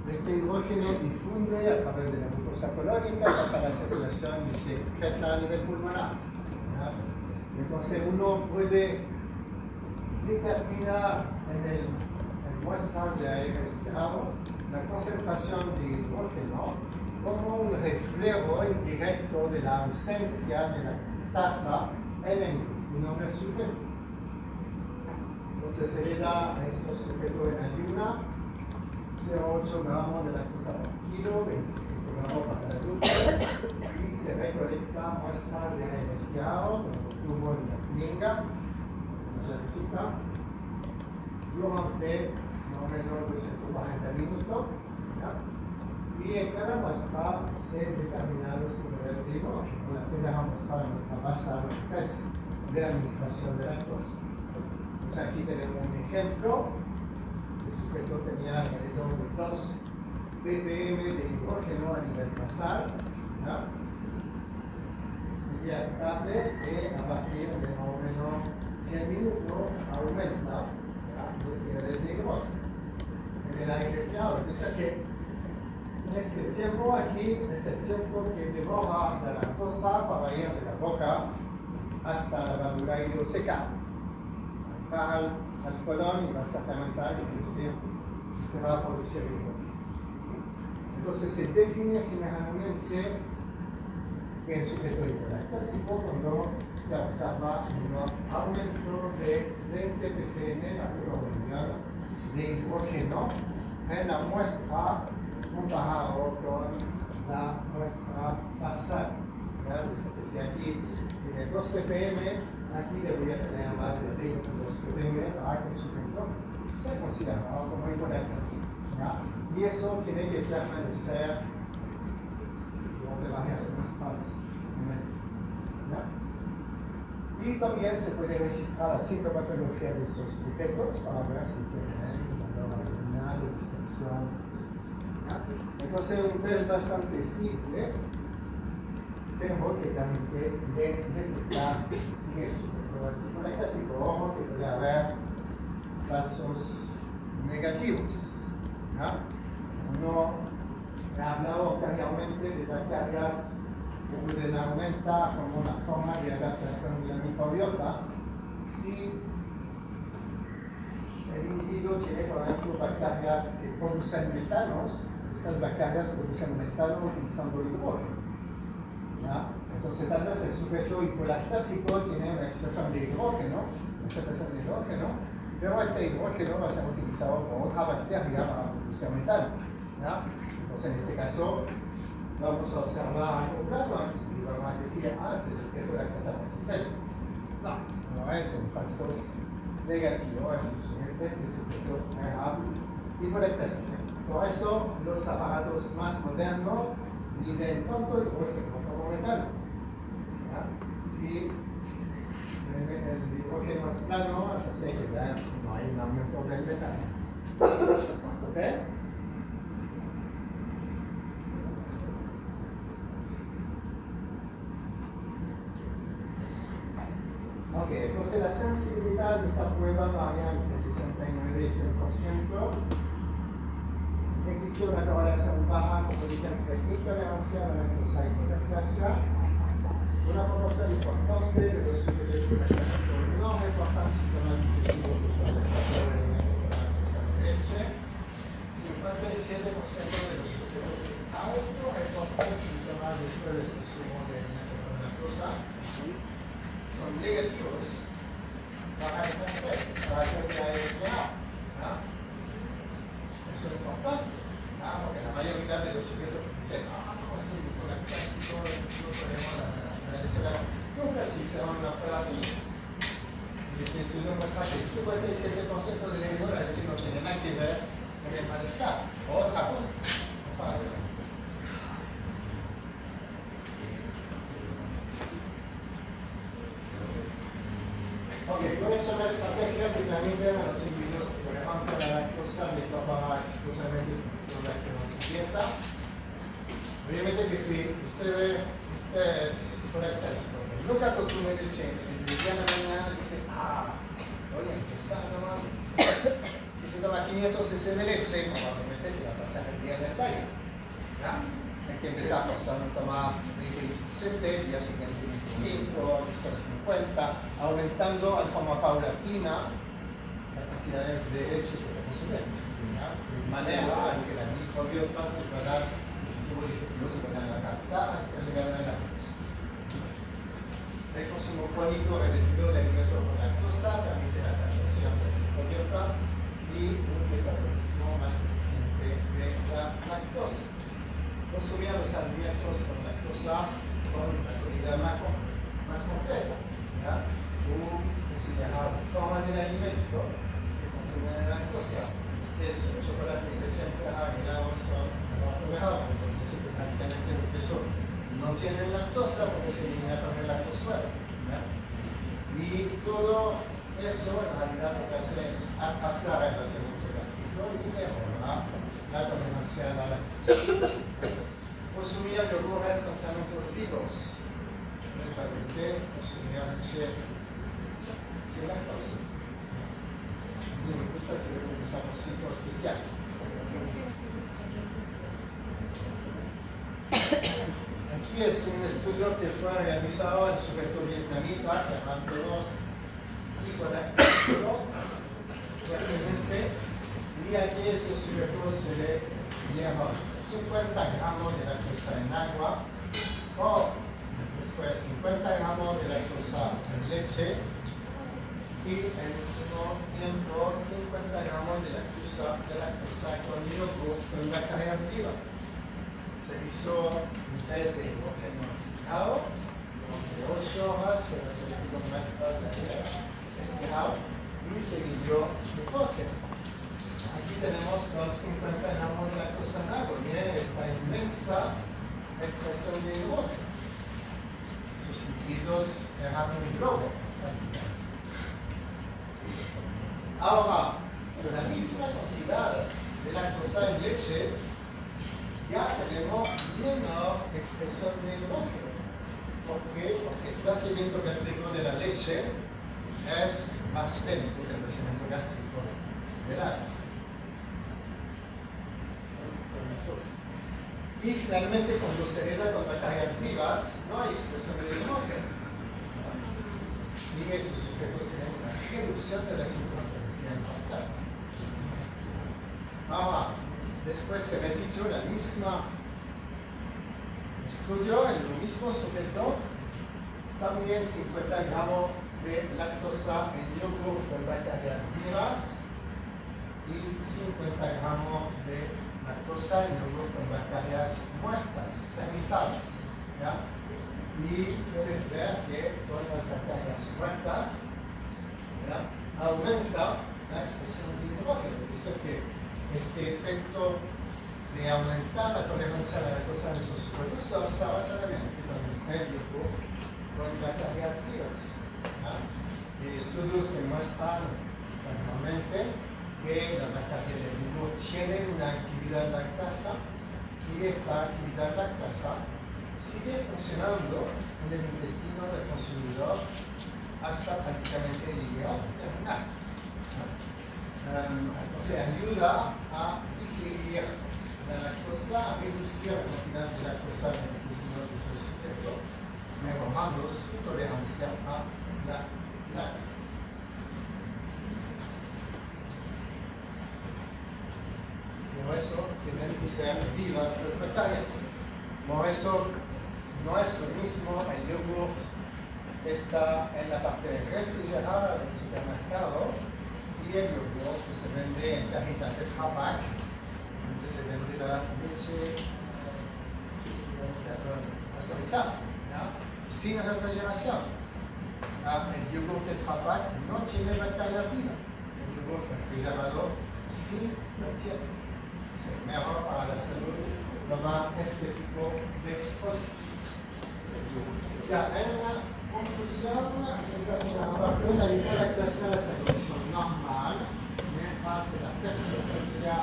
Este hidrógeno difunde a través de la mucosa colónica, pasa a la circulación y se excreta a nivel pulmonar. Entonces uno puede determinar en muestras de aire respirado la concentración de hidrógeno como un reflejo indirecto de la ausencia de la lactasa en el intestino del sujeto. Entonces se le da a esos sujetos en ayuna 0,8 gramos de lactosa por kilo, 25 gramos para el adulto, y se recolecta muestras de aire respirado con un tubo en la jeringa, una llavecita, durante no menos de 140 minutos, ¿ya? Y en cada muestra se determinan los niveles de hidrógeno. La primera muestra la muestra basada en el test de la administración de lactosa. Entonces aquí tenemos un ejemplo. El sujeto tenía alrededor de 2 ppm de hidrógeno a nivel basal, ¿ya? Sería estable y a partir de más o menos 100 minutos aumenta, ¿ya?, los niveles de hidrógeno en el aire respirado. Es decir, que este tiempo aquí es el tiempo que devora la lactosa para ir de la boca hasta la válvula hidroseca. Al colon y vas a fermentar y se va a producir hidrógeno. Entonces se define generalmente que el sujeto hipoliptásico cuando se observa un aumento de 20 ppm, la probabilidad de hidrógeno en la muestra comparado con la muestra basal. Si aquí tiene 2 ppm, aquí debería tener más de 22 ppm para que el sujeto sea considerado como hipoliptásico. Y eso tiene que permanecer durante varias muestras. Y también se puede registrar la sintomatología de esos sujetos para ver si tienen dolor abdominal o distensión específica. Entonces, un test bastante simple, pero que permite detectar si es un hipoliptásico. Ojo que puede haber falsos negativos. Uno ha hablado anteriormente de bacterias que pueden aumentar como una forma de adaptación de la microbiota. Si el individuo tiene, por ejemplo, bacterias que producen metanos, estas bacterias producen metano utilizando el hidrógeno. Entonces, tal vez el sujeto hipoliptásico tiene una excesión de hidrógeno, pero este hidrógeno va a ser utilizado por otra bacteria para producir metano. Entonces, en este caso, vamos a observar algo claro aquí y vamos a decir, este sujeto es lactosa resistente. No es un falso negativo, este sujeto es hiporactasia. Por eso los aparatos más modernos miden tanto hidrógeno como metano. ¿Ya? Si el hidrógeno es plano, entonces hay que ver si no hay un aumento del metano. ¿Ok? Ok, entonces la sensibilidad de esta prueba varía entre 69 y 100%. Existe una correlación baja, como dije, entre intolerancia a la lactosa y hiperplasia. Una proporción importante de los sujetos de lactosa con enorme importancia sintomática después del factor de la lactosa de leche. 57% de los sujetos de alto reportan síntomas después del consumo de lactosa. Son negativos para el estrés, para que haya esperado. Eso es importante, porque la mayoría de los sujetos dicen, no estoy con la clase, no podemos la leche, nunca se hicieron una prueba así. Y este estudio muestra que 57% de ellos la leche no tiene nada que ver con el malestar, o otra cosa, no para eso. Ok, con eso la estrategia que permite a los individuos tolerantes a la lactosa de preparar exclusivamente con lactosa su dieta. Obviamente que si ustedes son lactásicos, nunca consumen leche, y el día de la mañana dicen, voy a empezar nomás. Si se toma 500 cc de leche, probablemente te va a pasar el día en el baño. ¿Ya? Hay que empezar por tomar 20 cc, día siguiente 25, después 50, aumentando en forma paulatina las cantidades de leche que está consumiendo. De manera en que la microbiota se pueda, su tubo digestivo se pueda adaptar hasta llegar a la lactosa. El consumo crónico repetido de alimentos con lactosa permite la adaptación de la microbiota y un metabolismo más eficiente de la lactosa. Consumir los alimentos con lactosa con una calidad más completa, ¿ya? O considerar la forma del alimento que contiene la lactosa. Los quesos, el chocolate y leche entera y el agua son refrigerados, porque prácticamente el queso no tiene lactosa porque se elimina con el lactosuero. Y todo eso en realidad lo que hace es atrasar el vaciamiento gástrico y mejorar la tolerancia a la lactosa. Consumir yogures con fermentos vivos. Realmente consumir leche sin lactosa. A mí me gusta tener un saborcito especial. Aquí es un estudio que fue realizado en sujeto vietnamita, que eran todos hiperactivos fuertemente, y aquí esos sujetos se le dieron 50 gramos de lactosa en agua, o después 50 gramos de lactosa en leche, y en último tiempo 50 gramos de lactosa con yogur con bacterias vivas. Se hizo un test de hidrógeno expirado, durante 8 horas, se repitió con muestras de aire expirado y se midió hidrógeno. Aquí tenemos con 50 gramos de lactosa en agua, miren esta inmensa expresión de hidrógeno. Sus individuos eran un globo prácticamente. Ahora, con la misma cantidad de lactosa en leche, ya tenemos menor expresión de hidrógeno. ¿Por qué? Porque el vaciamiento gástrico de la leche es más lento que el vaciamiento gástrico del agua. Y finalmente, cuando se hereda con bacterias vivas, no hay expresión de hidrógeno. Y esos sujetos tienen una reducción de la sintomatología infantil. Ahora, después se repitió la misma estudio en el mismo sujeto, también 50 gramos de lactosa en yogur con bacterias vivas y 50 gramos de lactosa en yogur con bacterias muertas, esterilizadas. Y pueden ver que con las bacterias muertas aumenta la expresión de hidrógeno. Dice que este efecto de aumentar la tolerancia a la lactosa en esos productos se basa solamente con el yogur con bacterias vivas. Hay estudios que muestran normalmente que las bacterias del yogur tienen una actividad lactasa y esta actividad lactasa sigue funcionando en el intestino del consumidor hasta prácticamente el ileón terminal. Entonces ayuda a digerir la lactosa, a reducir la cantidad de lactosa en el intestino de su sujeto, mejorando su tolerancia a la lactosa. Por eso tienen que ser vivas las bacterias. Por eso no es lo mismo el yogurt que está en la parte refrigerada del supermercado y el yogur que se vende en cajita Tetra Pak, donde se vende la leche pasteurizada, sin refrigeración. El yogur Tetra Pak no tiene bacterias vivas. El yogur refrigerado sí lo tiene. Es mejor para la salud, lo más estético de todo. Ya, en la conclusión, la hiperlactasia es la condición normal, mientras que la persistencia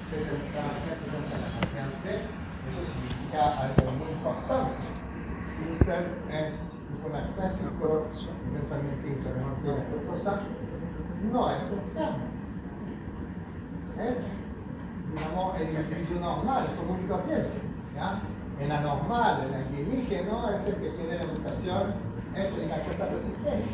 representa la variante. Eso significa algo muy importante. Si usted es hiperlactásico, eventualmente intolerante a la lactosa, no es enfermo. Es, digamos, el individuo normal, el común y corriente. El anormal, el alienígeno, es el que tiene la mutación, es la lactosa persistente.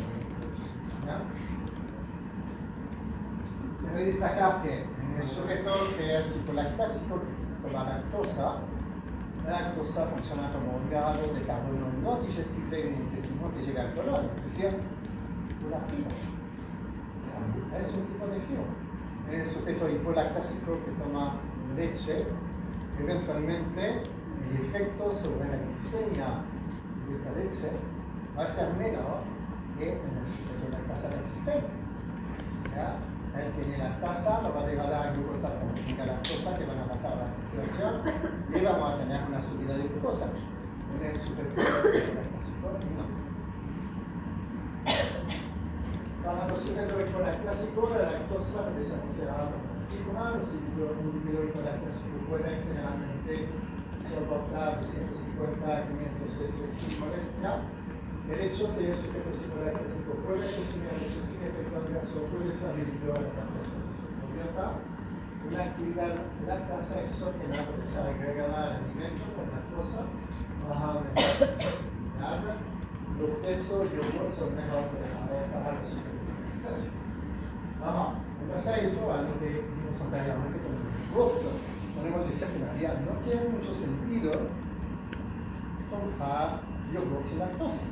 Debe destacar que en el sujeto que es hiperlactásico, toma lactosa, la lactosa funciona como un grado de carbono no digestible en el intestino que llega al colon, es decir, una fibra. Es un tipo de fibra. En el sujeto hiperlactásico que toma leche, eventualmente el efecto sobre la glicemia de esta leche va a ser menor que en el sujeto lactasa persistente. Él tiene lactasa, lo va a degradar en glucosa con la lactosa que van a pasar a la circulación y vamos a tener una subida de glucosa. En el sujeto lactásico, no. Para los sujetos hiperlactásicos, la lactosa es considerada como fibra. Los individuos hiperlactásicos pueden generalmente soportar 250 a 500 cc sin molestia. El hecho de que el sujeto hiperlactásico puede consumir leche sin efecto adverso puede ser debido a la captación de su microbiota. Una actividad lactasa exógena puede ser agregada al alimento con lactosa, baja de alta. Los quesos y yogur son mejor tolerados para los sujetos hiperlactásicos. Vamos, en base a eso, a lo que vimos anteriormente con el yogur, podemos decir que en realidad no tiene mucho sentido comprar yogur sin lactosa.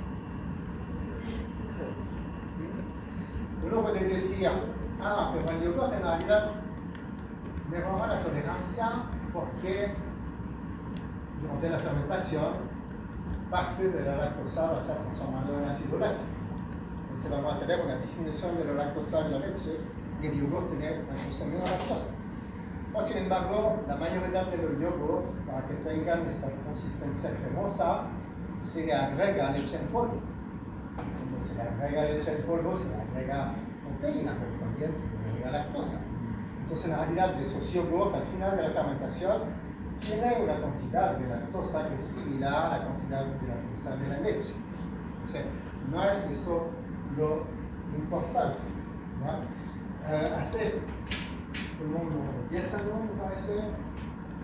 Uno puede decir, pero el yogur en realidad mejora la tolerancia porque durante la fermentación parte de la lactosa va a ser transformada en ácido láctico. Entonces vamos a tener una disminución de la lactosa en la leche y el yogur tiene incluso menos lactosa. Sin embargo, la mayoría de los yogurts, para que tengan esta consistencia cremosa, se le agrega leche en polvo. Cuando se le agrega leche en polvo, se le agrega proteína, pero también se le agrega lactosa. Entonces, en realidad, de esos yogurts, al final de la fermentación, tiene una cantidad de lactosa que es similar a la cantidad de lactosa de la leche. O sea, no es eso lo importante. Hace como unos 10 años, me parece,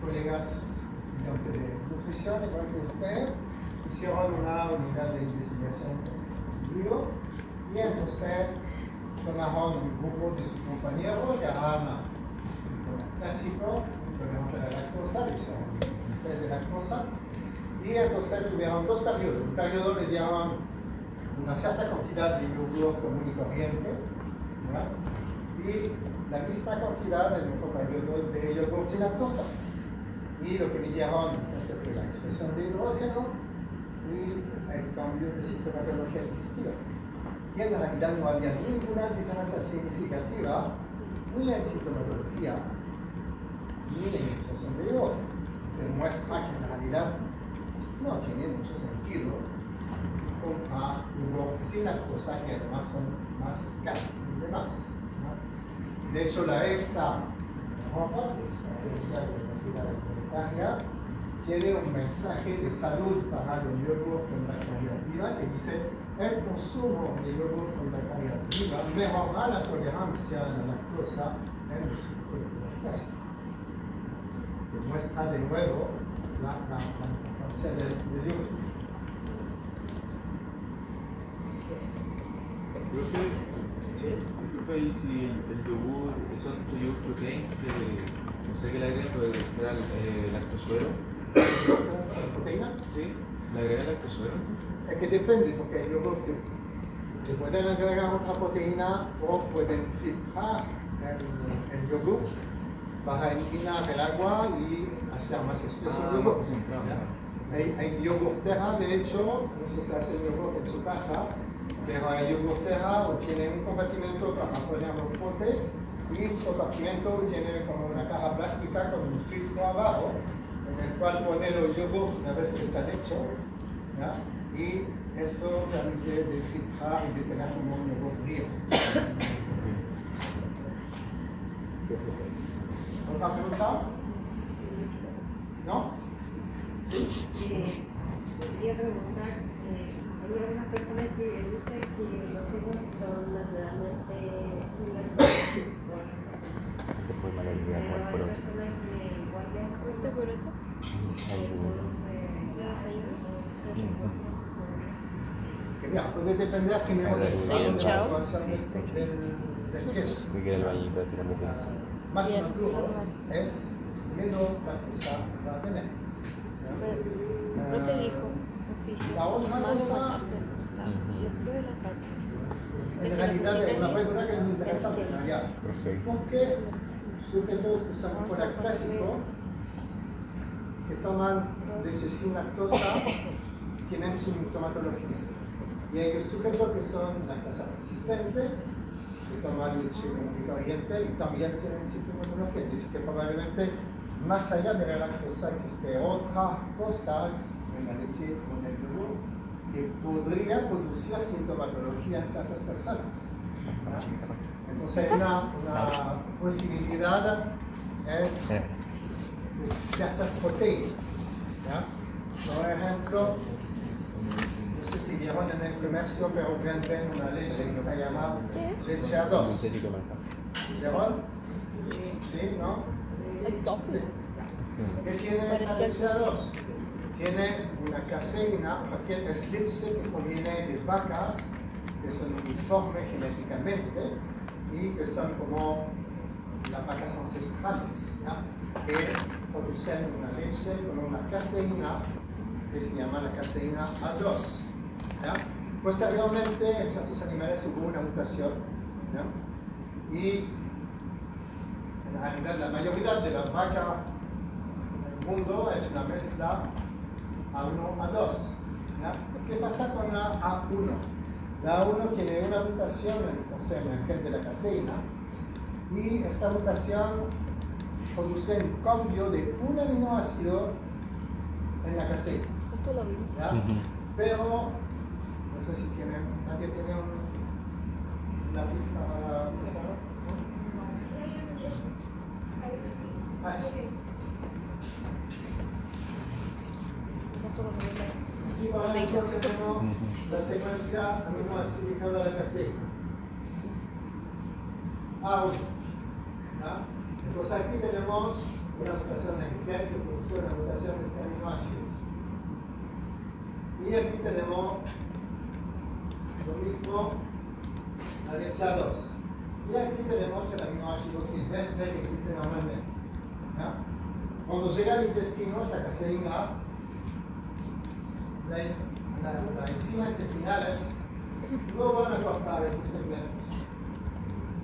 colegas estudiantes de nutrición, igual que usted, hicieron una unidad de investigación conmigo y entonces tomaron un grupo de sus compañeros que eran clásico, intolerantes a la lactosa, le hicieron un test de lactosa y entonces tuvieron dos periodos. Un periodo le dieron una cierta cantidad de yogur común y corriente, ¿verdad? Y la misma cantidad en otro periodo de yogur sin lactosa. Y lo que midieron fue la expresión de hidrógeno y el cambio de sintomatología digestiva. Y en realidad no había ninguna diferencia significativa ni en sintomatología minimización de yodo. Demuestra que en realidad no tiene mucho sentido comprar yogur sin lactosa, que además son más caros y demás, ¿no? De hecho, la EFSA, que es la Agencia de Energía Alimentaria, tiene un mensaje de salud para los yogurts con bacteria viva que dice: el consumo de yogur con bacteria viva mejora la tolerancia a la lactosa en los yogurts clásicos. Demuestra de nuevo la importancia del yogur. Sí. Disculpa, y si el yogur, esos yogur protein, no sé qué le agregan, puede ser lactosuero. ¿Proteína? Sí, le agregan lactosuero. Es que depende, porque hay yogur que pueden agregar otra proteína o pueden filtrar el yogur para eliminar el agua y hacer más espeso el yogur. Hay yogurtera, de hecho, no sé si hacen yogur en su casa, pero hay yogurtera o tienen un compartimento para poner los potes y un compartimento tiene como una caja plástica con un filtro abajo en el cual pone los yogur una vez que están hechos, ¿ya? Y eso permite de filtrar y de tener como un yogur frío. ¿Otra pregunta? ¿No? ¿Sí? Quería preguntar, hay algunas personas que dicen que los jugos son naturalmente Esto fue mala idea, pero hay por personas que igual les cuesta por esto. Que mira, puede depender primero del chao. del queso. Me quiere el bañito, tirarme el Más maduro es menos lactosa va a tener. No se dijo oficio. La otra Más cosa, matarse. Después de la carta. en realidad es una pregunta que me interesa en realidad. Perfecto. Porque sujetos que son hiperlactásicos, que toman leche sin lactosa, tienen sintomatología. Y hay sujetos que son lactosa resistentes, que toman leche común y corriente y también tienen sintomatología. Dice que probablemente más allá de la lactosa existe otra cosa en la leche con el yogur que podría producir sintomatología en ciertas personas. Entonces una posibilidad es ciertas proteínas, ¿ya? Por ejemplo, no sé si vieron en el comercio, pero venden una leche que se llama leche A2. ¿Vieron? ¿Sí? ¿No? El tofu. Sí. ¿Qué tiene esta leche A2? Tiene una caseína, porque es leche que proviene de vacas que son uniformes genéticamente y que son como las vacas ancestrales, ¿ya? Que producen una leche con una caseína que se llama la caseína A2. ¿Ya? Posteriormente, en ciertos animales hubo una mutación, ¿ya? Y en realidad la mayoría de las vacas del mundo es una mezcla A1-A2. ¿Ya? ¿Qué pasa con la A1? La A1 tiene una mutación entonces, en el gen de la caseína y esta mutación produce un cambio de un aminoácido en la caseína. Esto lo vimos. ¿Ya? Pero no sé si nadie tiene una pista para empezar. Ah, sí. Aquí va a tenemos la secuencia aminoácidica de la caseína. A1. ¿Ya? Entonces aquí tenemos una mutación en el gen que produce una mutación de este aminoácido. Y aquí tenemos lo mismo, la leche A2. Y aquí tenemos el aminoácido silvestre que existe normalmente. ¿Ya? Cuando llega al intestino, esta caseína, la enzima intestinales no van a cortar este segmento.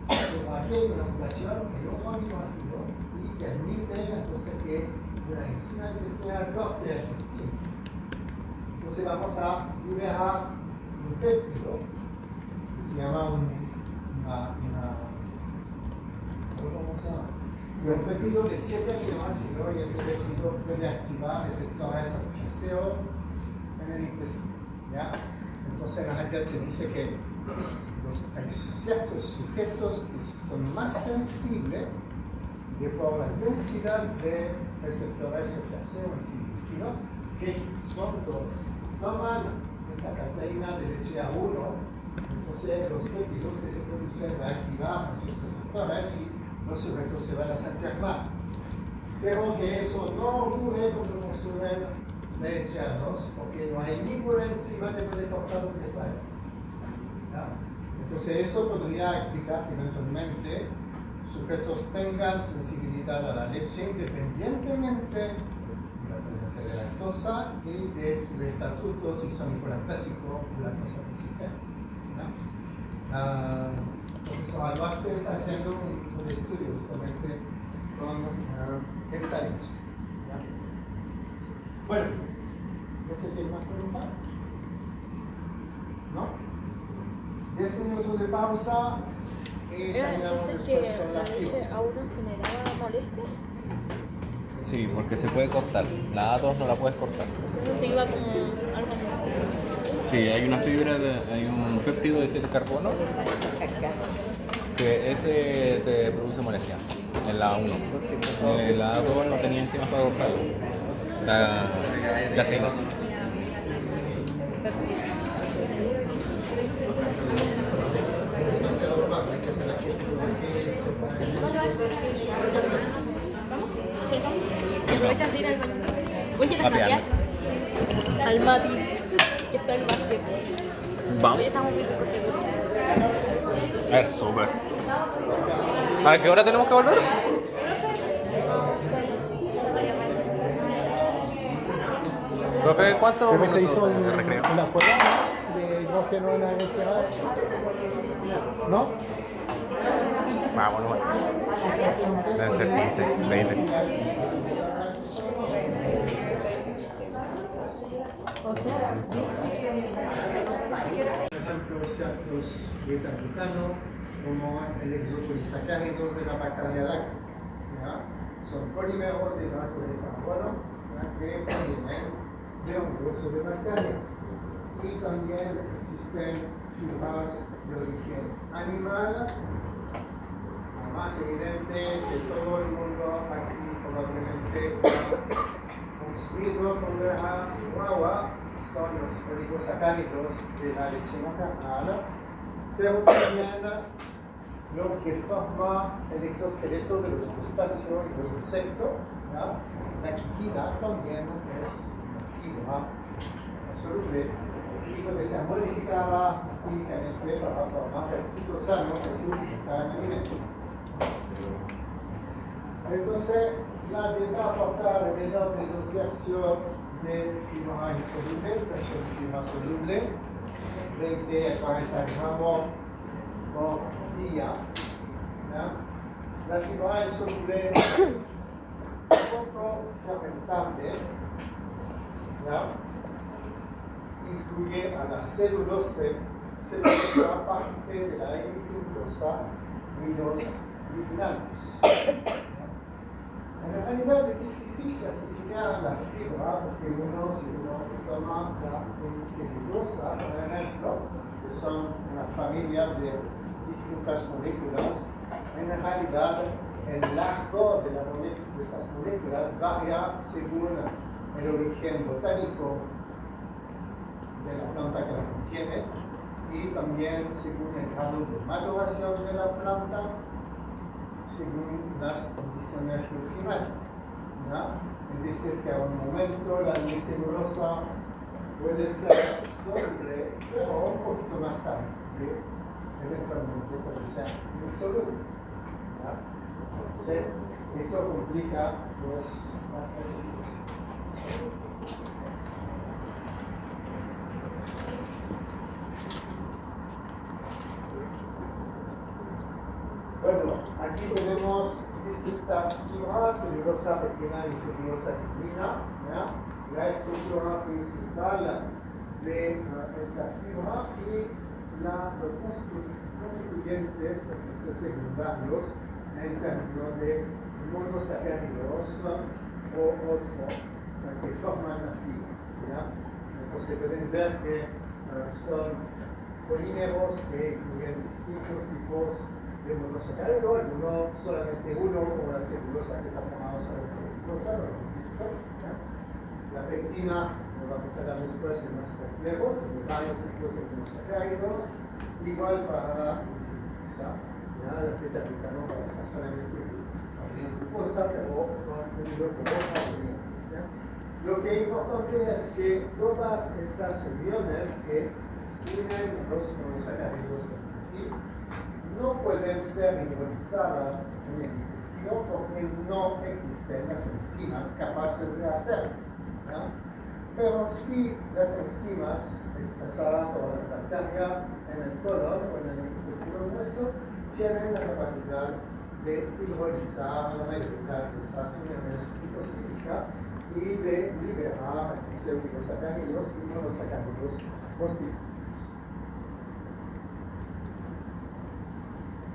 Pero aquí hay una mutación en otro aminoácido y permite entonces que la enzima intestinal corte el peptido. Entonces vamos a liberar un péptido que se llama ¿cómo se llama? Y un péptido de 7 aminoácidos y ese péptido puede activar receptores apíceos en el intestino. ¿Ya? Entonces la realidad se dice que hay ciertos sujetos que son más sensibles de por la densidad de receptores opiáceos en su intestino, que cuando toman esta caseína de leche A1, entonces los péptidos que se producen van a activar esos receptores y los sujetos se van a sentir mal. Pero que eso no ocurre cuando consumen leche A2, porque no hay ninguna enzima que puede cortar lo que está ahí. ¿Ya? Entonces eso podría explicar que eventualmente sujetos tengan sensibilidad a la leche independientemente de la presencia de lactosa y de su estatuto, si son hipolácticos o lactosa resistente. El profesor Albarte está haciendo un estudio justamente con esta leche. ¿Ya? Bueno, no sé si hay más preguntas. ¿No? 10 minutos de pausa y terminamos después con la fibra. ¿A uno generaba molestia? Sí, porque se puede cortar. La A2 no la puedes cortar. Entonces se iba como algo Sí, hay una fibra, hay un péptido de 7 carbono que ese te produce molestia en la A1. La A2 no tenía enzimas para cortarlo. Ya sé, ¿no? Si aprovechas de ir al baño. Voy a ir a saquear al Mati, que está en el básquet. Vamos. Hoy estamos muy ricos seguros. Es súper. ¿A qué hora tenemos que volver? Profe, ¿cuánto Pero se hizo de recreo? una prueba de hidrógeno en la respiradora. ¿No? Vámonos. Deben ser 15, 20. Por ejemplo, ciertos beta-glucanos, como el exopolisacáridos de la bacteria láctea. ¿Ya? Son polímeros de hidratos de carbono, ¿ya? Que provienen de un grupo de bacterias. Y también existen fibras de origen animal. Lo más evidente que todo el mundo aquí probablemente ha consumido cuando era guagua son los oligosacáridos de la leche maternal, pero también lo que forma el exoesqueleto de los crustáceos y los insectos. ¿Ya? La quitina también es una fibra soluble y que se modificaba químicamente para formar el phytosano que se utiliza en alimentos. Entonces, la dieta aporta alrededor de 2 tercios de fibra insoluble, tercio de fibra soluble, 20 a 40 gramos por día. ¿Ya? La fibra insoluble es poco fermentable. ¿Ya? Incluye a la celulosa parte de la hemicelulosa y los lignanos. En realidad es difícil clasificar la fibra porque si uno toma la hemicelulosa, por ejemplo, que son una familia de distintas moléculas, en realidad el largo de esas moléculas varía según el origen botánico de la planta que la contiene y también según el grado de maduración de la planta, según las condiciones geoclimáticas. ¿Ya? Es decir, que a un momento la hemicelulosa puede ser soluble, pero un poquito más tarde, eventualmente puede ser insoluble. ¿Ya? Entonces, eso complica las clasificaciones. Bueno, aquí tenemos distintas fibras, celulosa pequeña y celulosa lignina. La estructura principal de esta fibra y los constituyentes secundarios en términos de monosacáridos o otro que forman la fibra. ¿Ya? Entonces pueden ver que son polímeros que incluyen distintos tipos de monosacáridos, solamente uno, como la celulosa que está formada sobre la glucosa, lo hemos visto. ¿Ya? La pectina, lo vamos a ver después, es más complejo, tiene varios tipos de monosacáridos, igual para la glucosa, la beta-glucano para esa solamente una glucosa, pero unido con otras uniones. Lo que es importante es que todas estas uniones que unen los monosacáridos entre sí no pueden ser hidrolizadas en el intestino porque no existen las enzimas capaces de hacerlo. ¿Ya? Pero sí las enzimas expresadas por las bacterias en el colon o en el intestino grueso tienen la capacidad de hidrolizar la mayoría de esas uniones glicosílicas y de liberar pseudosacáridos y monosacáridos positivos.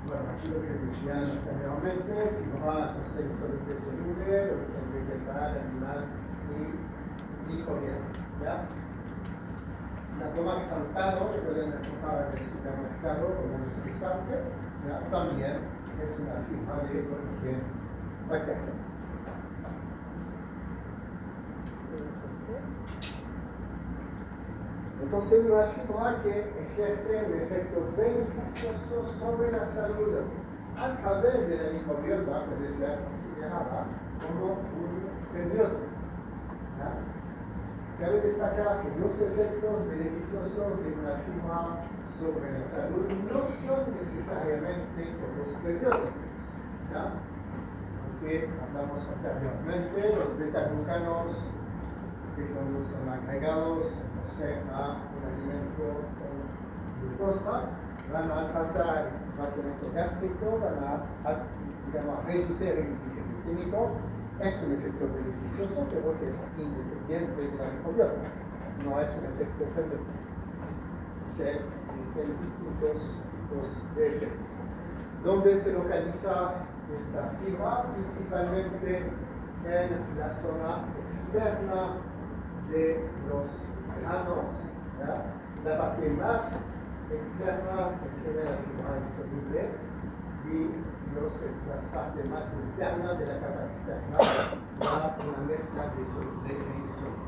Bueno, aquí lo que decían anteriormente, fibra es soluble soluble, origen vegetal, animal y microbiano. ¿Ya? La toma exaltado que pueden encontrar en el supermercado como un espesante, también es una fibra de origen bacteriano. Entonces, una fibra que ejerce un efecto beneficioso sobre la salud a través de la microbiota puede ser considerada como un prebiótico. Cabe destacar que los efectos beneficiosos de una fibra sobre la salud no son necesariamente como los prebióticos. Aunque hablamos anteriormente, los beta-glucanos que cuando son agregados a un alimento con glucosa van a pasar el vaciamiento gástrico, van a reducir el índice glicémico. Es un efecto beneficioso, pero que es independiente de la microbiota, no es un efecto efectivo. Existen distintos tipos de efectos. ¿Dónde se localiza esta fibra? Principalmente en la zona externa de los granos, la parte más externa contiene la fibra insoluble y las partes más internas de la capa externa da una mezcla de soluble e insoluble.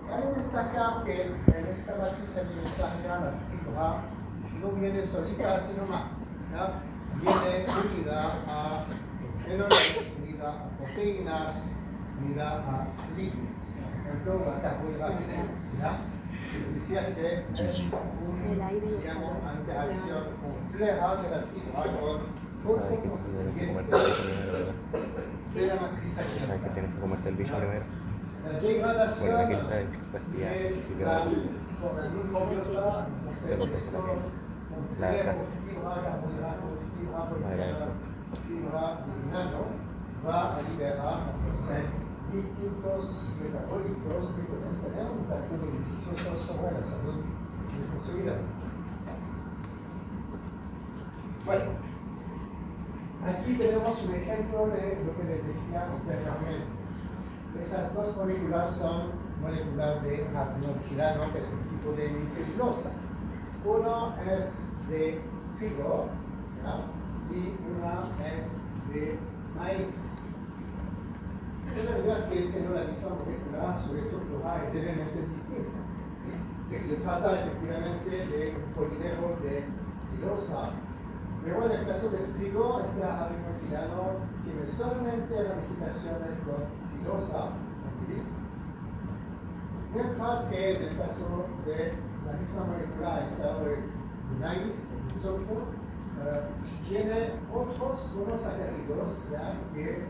Cabe destacar que en esta matriz alimentaria la fibra no viene solita sino más, viene unida a fenoles, unida a proteínas, unida a lípidos. Por ejemplo, la carbohidratos. Decía que es una interacción compleja de la fibra con Sabes que tienes que comerte el bicho primero, ¿verdad? de la matriz Sabes que alimentaria. tienes que comerte el bicho primero. La degradación Bueno, aquí está hecho, pues ya, así que va. por la microbiota, Te contesto también. La de atrás. fibra, carbohidratos, fibra, Madre proteína, fibra, nano, va a liberar entonces distintos metabolitos que pueden tener un impacto beneficioso sobre la salud del consumidor. Bueno, aquí tenemos un ejemplo de lo que les decía anteriormente. Esas dos moléculas son moléculas de rapinoxilano, que es un tipo de hemicelulosa. Uno es de trigo, y una es de maíz. Pueden ver que siendo la misma molécula, su estructura es levemente distinta. Se trata efectivamente de un polímero de celulosa, pero en el caso del trigo, este rapinoxilano tiene solamente ramificaciones con celulosa, gris, mientras que en el caso de la misma molécula, esta de maíz, el glutocro, tiene otros monosacáridos que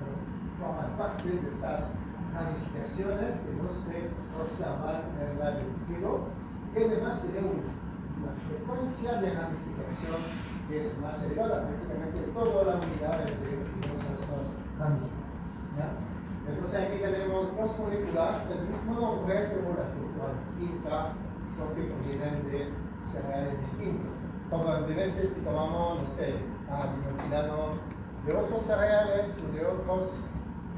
forman parte de esas ramificaciones que no se observan en la del trigo, y además tiene una frecuencia de ramificación que es más elevada, prácticamente toda la unidad de celulosa son ramificadas. Entonces aquí tenemos dos moléculas, el mismo nombre, pero la estructura distinta, porque provienen de cereales distintos. Probablemente si tomamos, no sé, rapinoxilano de otros cereales o de otros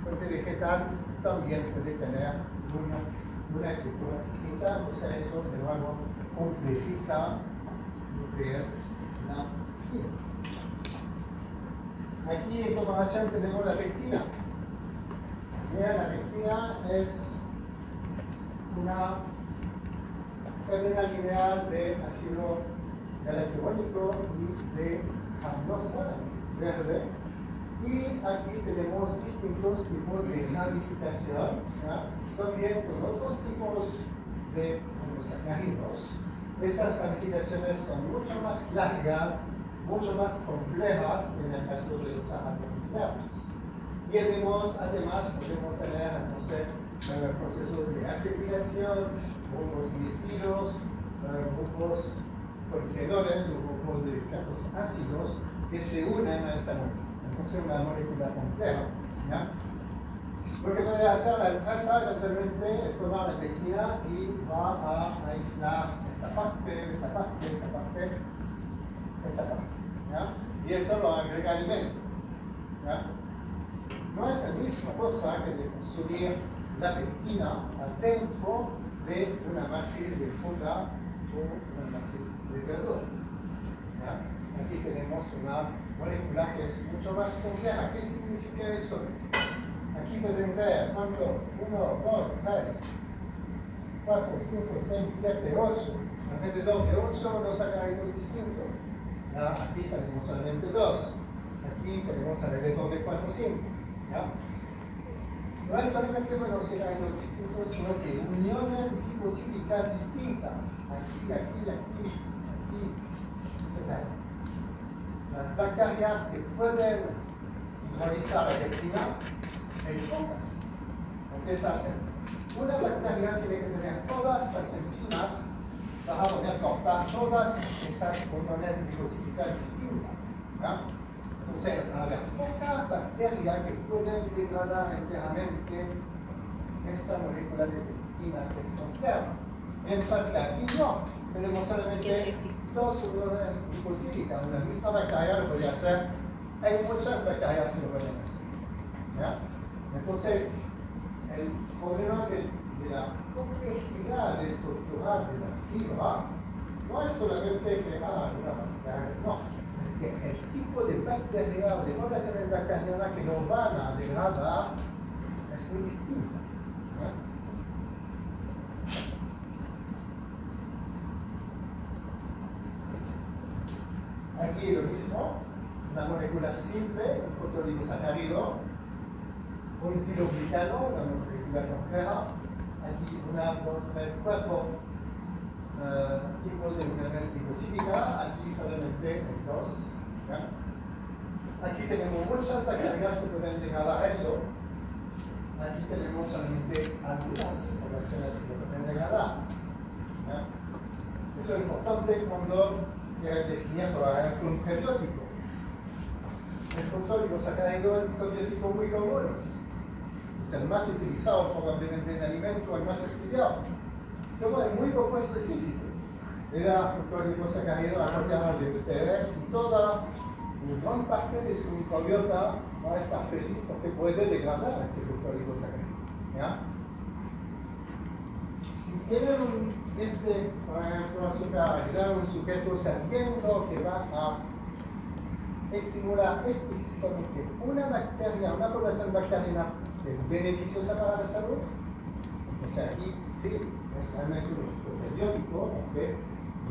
fuentes vegetales también puede tener una estructura distinta, entonces eso de nuevo complejiza lo que es la fibra. Aquí en comparación tenemos la pectina. La pectina es una cadena lineal de ácido galacurónico y de aminosa verde. Y aquí tenemos distintos tipos de ramificación, también con otros tipos de monosacáridos. Estas ramificaciones son mucho más largas, mucho más complejas en el caso de los átomos verdes. Y además podemos tener entonces, procesos de acetilación, grupos metilos, grupos polifenoles o grupos de ciertos ácidos que se unen a esta molécula. Entonces una molécula compleja. ¿Ya? Lo que puede hacer la empresa eventualmente es tomar la pectina y va a aislar esta parte, esta parte, esta parte, esta parte. ¿Ya? Y eso lo agrega alimento. ¿Ya? No es la misma cosa que de consumir la pectina adentro de una matriz de fruta o una matriz de verdura. ¿Ya? Aquí tenemos una molécula que es mucho más compleja. ¿Qué significa eso? Aquí pueden ver cuánto, 1, 2, 3, 4, 5, 6, 7, 8. Alrededor de 8 los sacáridos distintos. Aquí tenemos solamente 2. Aquí tenemos alrededor de 4 o 5. ¿Ya? No es solamente los sacáridos distintos, sino que uniones hidrocíclicas distintas. Aquí, aquí, aquí, aquí, etc. Las bacterias que pueden hidrolizar la pectina, hay pocas. ¿Qué hacen? Una bacteria tiene que tener todas las enzimas para poder cortar todas esas uniones hidrocíclicas distintas. ¿Ya? Entonces, hay pocas bacterias que pueden degradar enteramente esta molécula de pectina que es compleja. Mientras que aquí no, tenemos solamente 2 uniones hidrocíclicas. Una misma bacteria lo puede hacer. Hay muchas bacterias que lo pueden hacer. ¿Ya? Entonces, el problema de la complejidad estructural de la fibra no es solamente crear una bacteria, no. Es que el tipo de bacteria o de poblaciones bacterianas que no van a degradar es muy distinta. Aquí lo mismo, una molécula simple, un fosfoliposacárido, un siloglicano, una molécula compleja. Aquí 1, 2, 3, 4 tipos de uniones hidrocíclicas, aquí solamente 2. ¿Ya? Aquí tenemos muchas bacterias que pueden degradar eso. Aquí tenemos solamente algunas poblaciones que lo pueden degradar. ¿Ya? Eso es importante cuando quieren definir, por ejemplo, un prebiótico. El fosfoliposacárido es un prebiótico muy común. Es el más utilizado probablemente en alimento, el más estudiado. Pero es muy poco específico. Era fosfoliposacárido a cualquiera de ustedes y toda una gran parte de su microbiota va a estar feliz porque puede degradar este fosfoliposacárido. ¿Ya? Si tienen por ejemplo, azúcar, un sujeto sabiendo que va a estimular específicamente una bacteria, una población bacteriana que es beneficiosa para la salud, entonces aquí sí es realmente un prebiótico que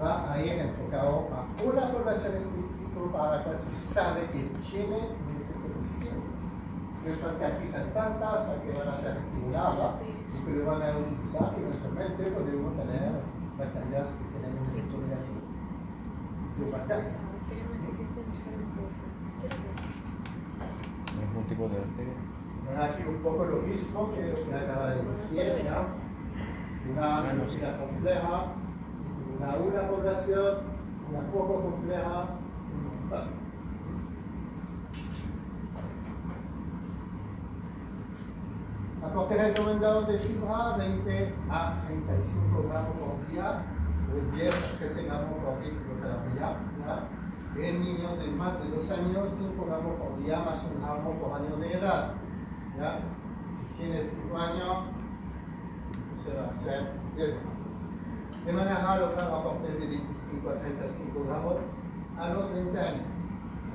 va a ir enfocado a una población específica para la cual se sabe que tiene un efecto positivo. Mientras que aquí son tantas que van a ser estimuladas y que lo van a utilizar y eventualmente podemos tener bacterias que tienen un efecto negativo. Bacterias. ¿Ningún tipo de bacteria? Bueno, aquí un poco lo mismo que lo que acaba de decir, ¿ya? Una molécula compleja, una población, una poco compleja, un montón. Aporte recomendado de fibra 20 a 35 gramos por día, o 10 a 13 gramos por kilo caloría. En niños de más de 2 años, 5 gramos por día más 1 gramo por año de edad. ¿Ya? Si tienes 5 años, entonces va a ser 10 gramos. De manera local, aportes de 25 a 35 gramos a los 20 años.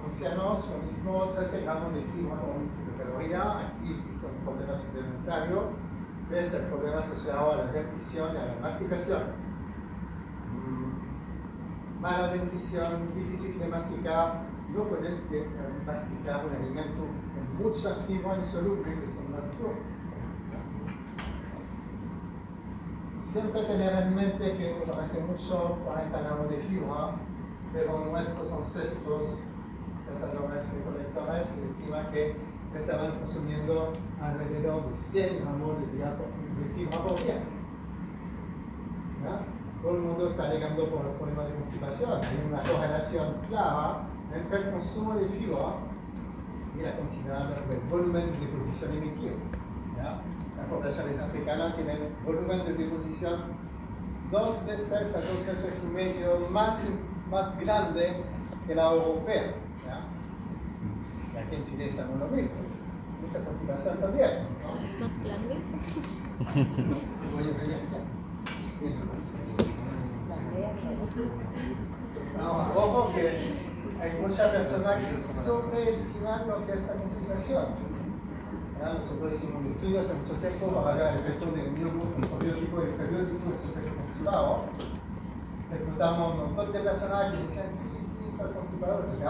Ancianos, lo mismo, 13 gramos de fibra con kilocaloría. Aquí existe un problema suplementario, es el problema asociado a la dentición y a la masticación. Mala dentición, difícil de masticar, no puedes masticar un alimento con mucha fibra insoluble que son más duros. Siempre tener en mente que hace mucho 40 gramos de fibra, pero nuestros ancestros, cazadores y recolectores, se estima que estaban consumiendo alrededor de 100 gramos de fibra por día. ¿Ya? Todo el mundo está alegando por el problema de constipación. Hay una correlación clara entre el consumo de fibra y la cantidad del volumen de deposición emitido. ¿Ya? Las poblaciones africanas tienen volumen de deposición 2 veces a 2 veces y medio más grande que la europea. ¿Ya? Y aquí en Chile estamos lo mismo. Mucha constipación también, ¿no? ¿Más grande? Ojo que hay muchas personas que sobreestiman lo que es la concentración. Nosotros hicimos estudios hace mucho tiempo para ver el efecto del probiótico y el prebiótico en su efecto constipado. Reclutamos un montón de personas que dicen sí, estoy constipado, etc.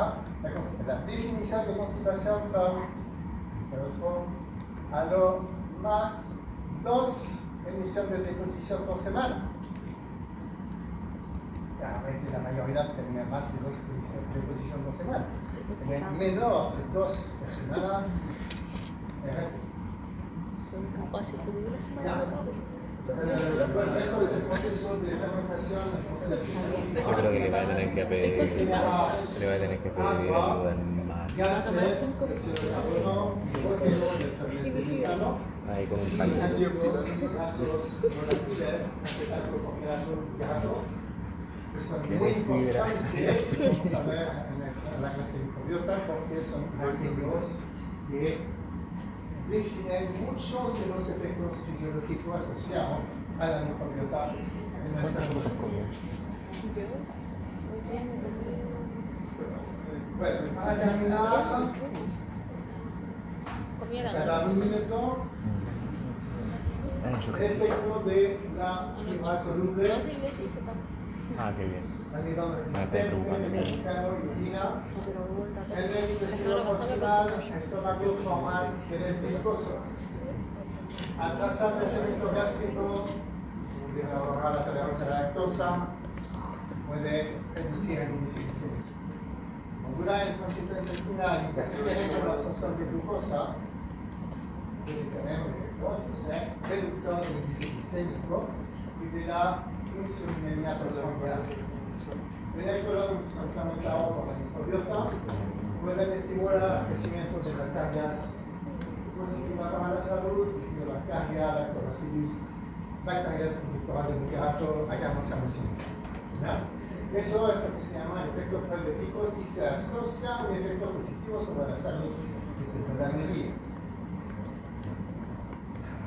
La definición de constipación son a lo más 2 emisiones de deposición por semana. Claramente la mayoría tenía más de 2 deposiciones por semana. Tenía menor de 2 por semana. Eso es el proceso de fermentación. Yo creo que le va a tener que pedir ayuda al mar. Gases, dióxido de carbono, hidrógeno y el fermento Ahí con un palito. ácidos volátiles, acetato, carbohidrato, que son muy importantes, vamos a ver en la clase de microbiota, porque son aquellos que definen muchos de los efectos fisiológicos asociados a la microbiota en nuestra vida. Bueno, para terminar, cada un minuto, el efecto de la fibra soluble, Ah, qué bien. almidón resistente, mexicano y orina, en el intestino porcinal, estómago formal, genes viscoso. Al trazar el crecimiento gástrico, de mejorar la tolerancia a la lactosa, puede reducir el índice glicémico. Modular el tránsito intestinal, interfiere con la absorción de glucosa, puede tener un efecto reductor del índice glicémico y de la insulinemia postprandial. En el colon son fermentados por la microbiota, pueden estimular el crecimiento de bacterias positivas para la salud, bifidobacteria, lactobacillus, bacterias conductoras de butyrato, agarros amosinita. Eso es lo que se llama el efecto probiótico si se asocia un efecto positivo sobre la salud que se pueda medir.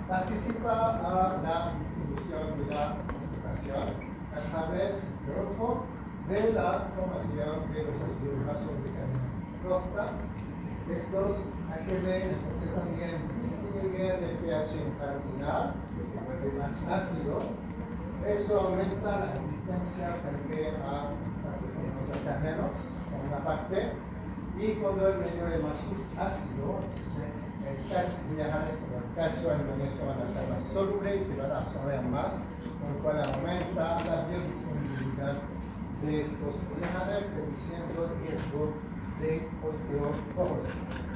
Participa a la distribución de la constipación a través de la formación de los ácidos grasos de cadena corta. Estos AGV entonces también disminuyen el pH intraluminal, que se vuelve más ácido. Eso aumenta la resistencia frente a patógenos bacterianos, por una parte, y cuando el medio es más ácido, el calcio, minerales como el calcio y el magnesio van a ser más solubles y se van a absorber más, con lo cual aumenta la biodisponibilidad de estos minerales, reduciendo el riesgo de osteoporosis.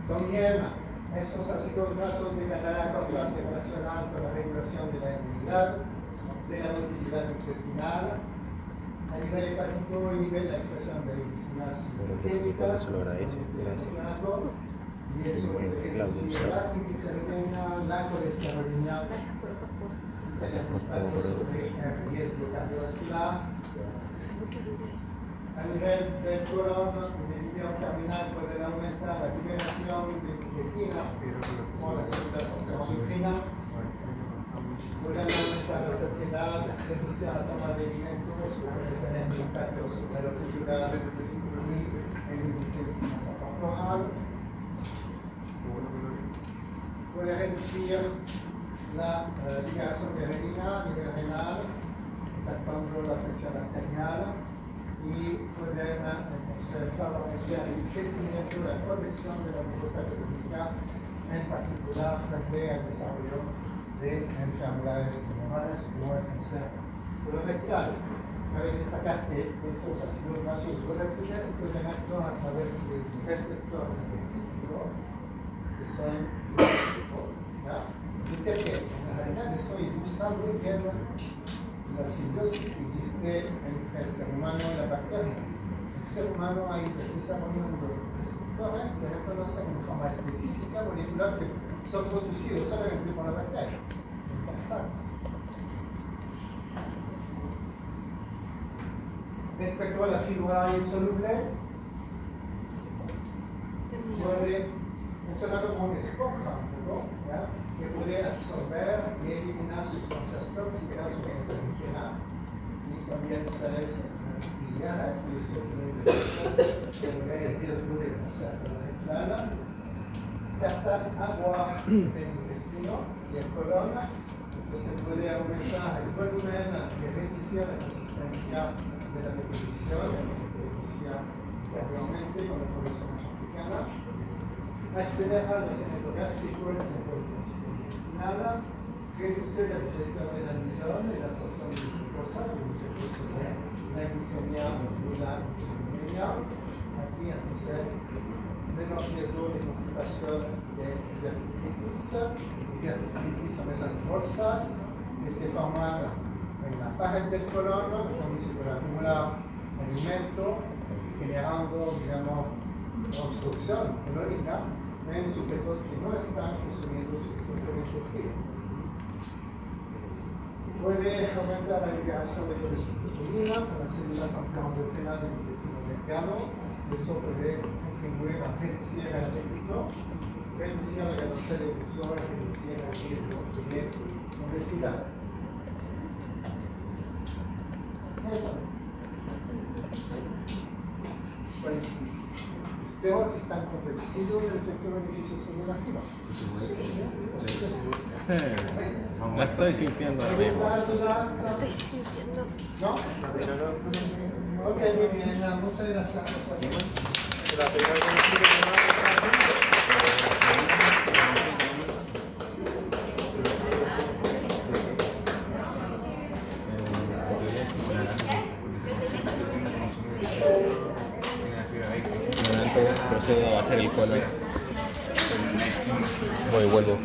También esos ácidos grasos de cadena corta se relacionan con la regulación de la inmunidad, de la motilidad intestinal, a nivel hepático inhibe la expresión de enzimas químicas, y eso reduce la triglicéridos, la colesterolina Gracias por todo, impacto sobre el riesgo cardiovascular. A nivel del colon, el video terminal puede aumentar la liberación de nicotina con las células antiendocrinas, pueden aumentar la saciedad, reducir la toma de alimentos, puede tener un impacto sobre la obesidad y el índice de masa corporal. Puede reducir la liberación de renina a nivel renal, impactando la presión arterial, y pueden entonces favorecer el crecimiento y la protección de la mucosa colónica, en particular frente al desarrollo de enfermedades pulmonares como el cáncer colorectal. Cabe destacar que estos ácidos grasos volátiles pueden actuar a través de un receptor específico que son es decir que en realidad eso ilustra muy bien la simbiosis que existe entre el ser humano y la bacteria. El ser humano ha ido desarrollando receptores de reconocer en forma específica moléculas que son producidas solamente por la bacteria. Interesante. Respecto a la fibra insoluble, puede funcionar como una esponja, ¿no? Que puede absorber y eliminar sustancias tóxicas o cancerígenas y también sales biliares, y eso puede el riesgo de cáncer colorectal. Captar agua del intestino y el colon, entonces puede aumentar el volumen y reducir la consistencia de la deposición, que decía anteriormente con la población africana. Acelerar el crecimiento gástrico, el tiempo de transición intestinal, reducir la digestión del almidón y la absorción de glucosa, la glicemia y la insulinemia. Aquí entonces menos riesgo de constipación de diverticulitis son esas bolsas que se forman en la pared del colon, donde se puede acumular alimento, generando, digamos, obstrucción colónica en sujetos que no están consumiendo suficientemente fibra. Puede aumentar la liberación de colesterolina por las células antiendocrinas del intestino delgado. Eso puede contribuir a reducir el apetito, reducir la ganancia de peso y reducir el riesgo de obesidad. Eso. Bueno, espero que están convencidos del efecto beneficioso de la fibra. La estoy sintiendo ahora mismo. Estoy sintiendo. ¿No? Ok, muy bien. Muchas gracias. Procedo a hacer el color. Voy, vuelvo.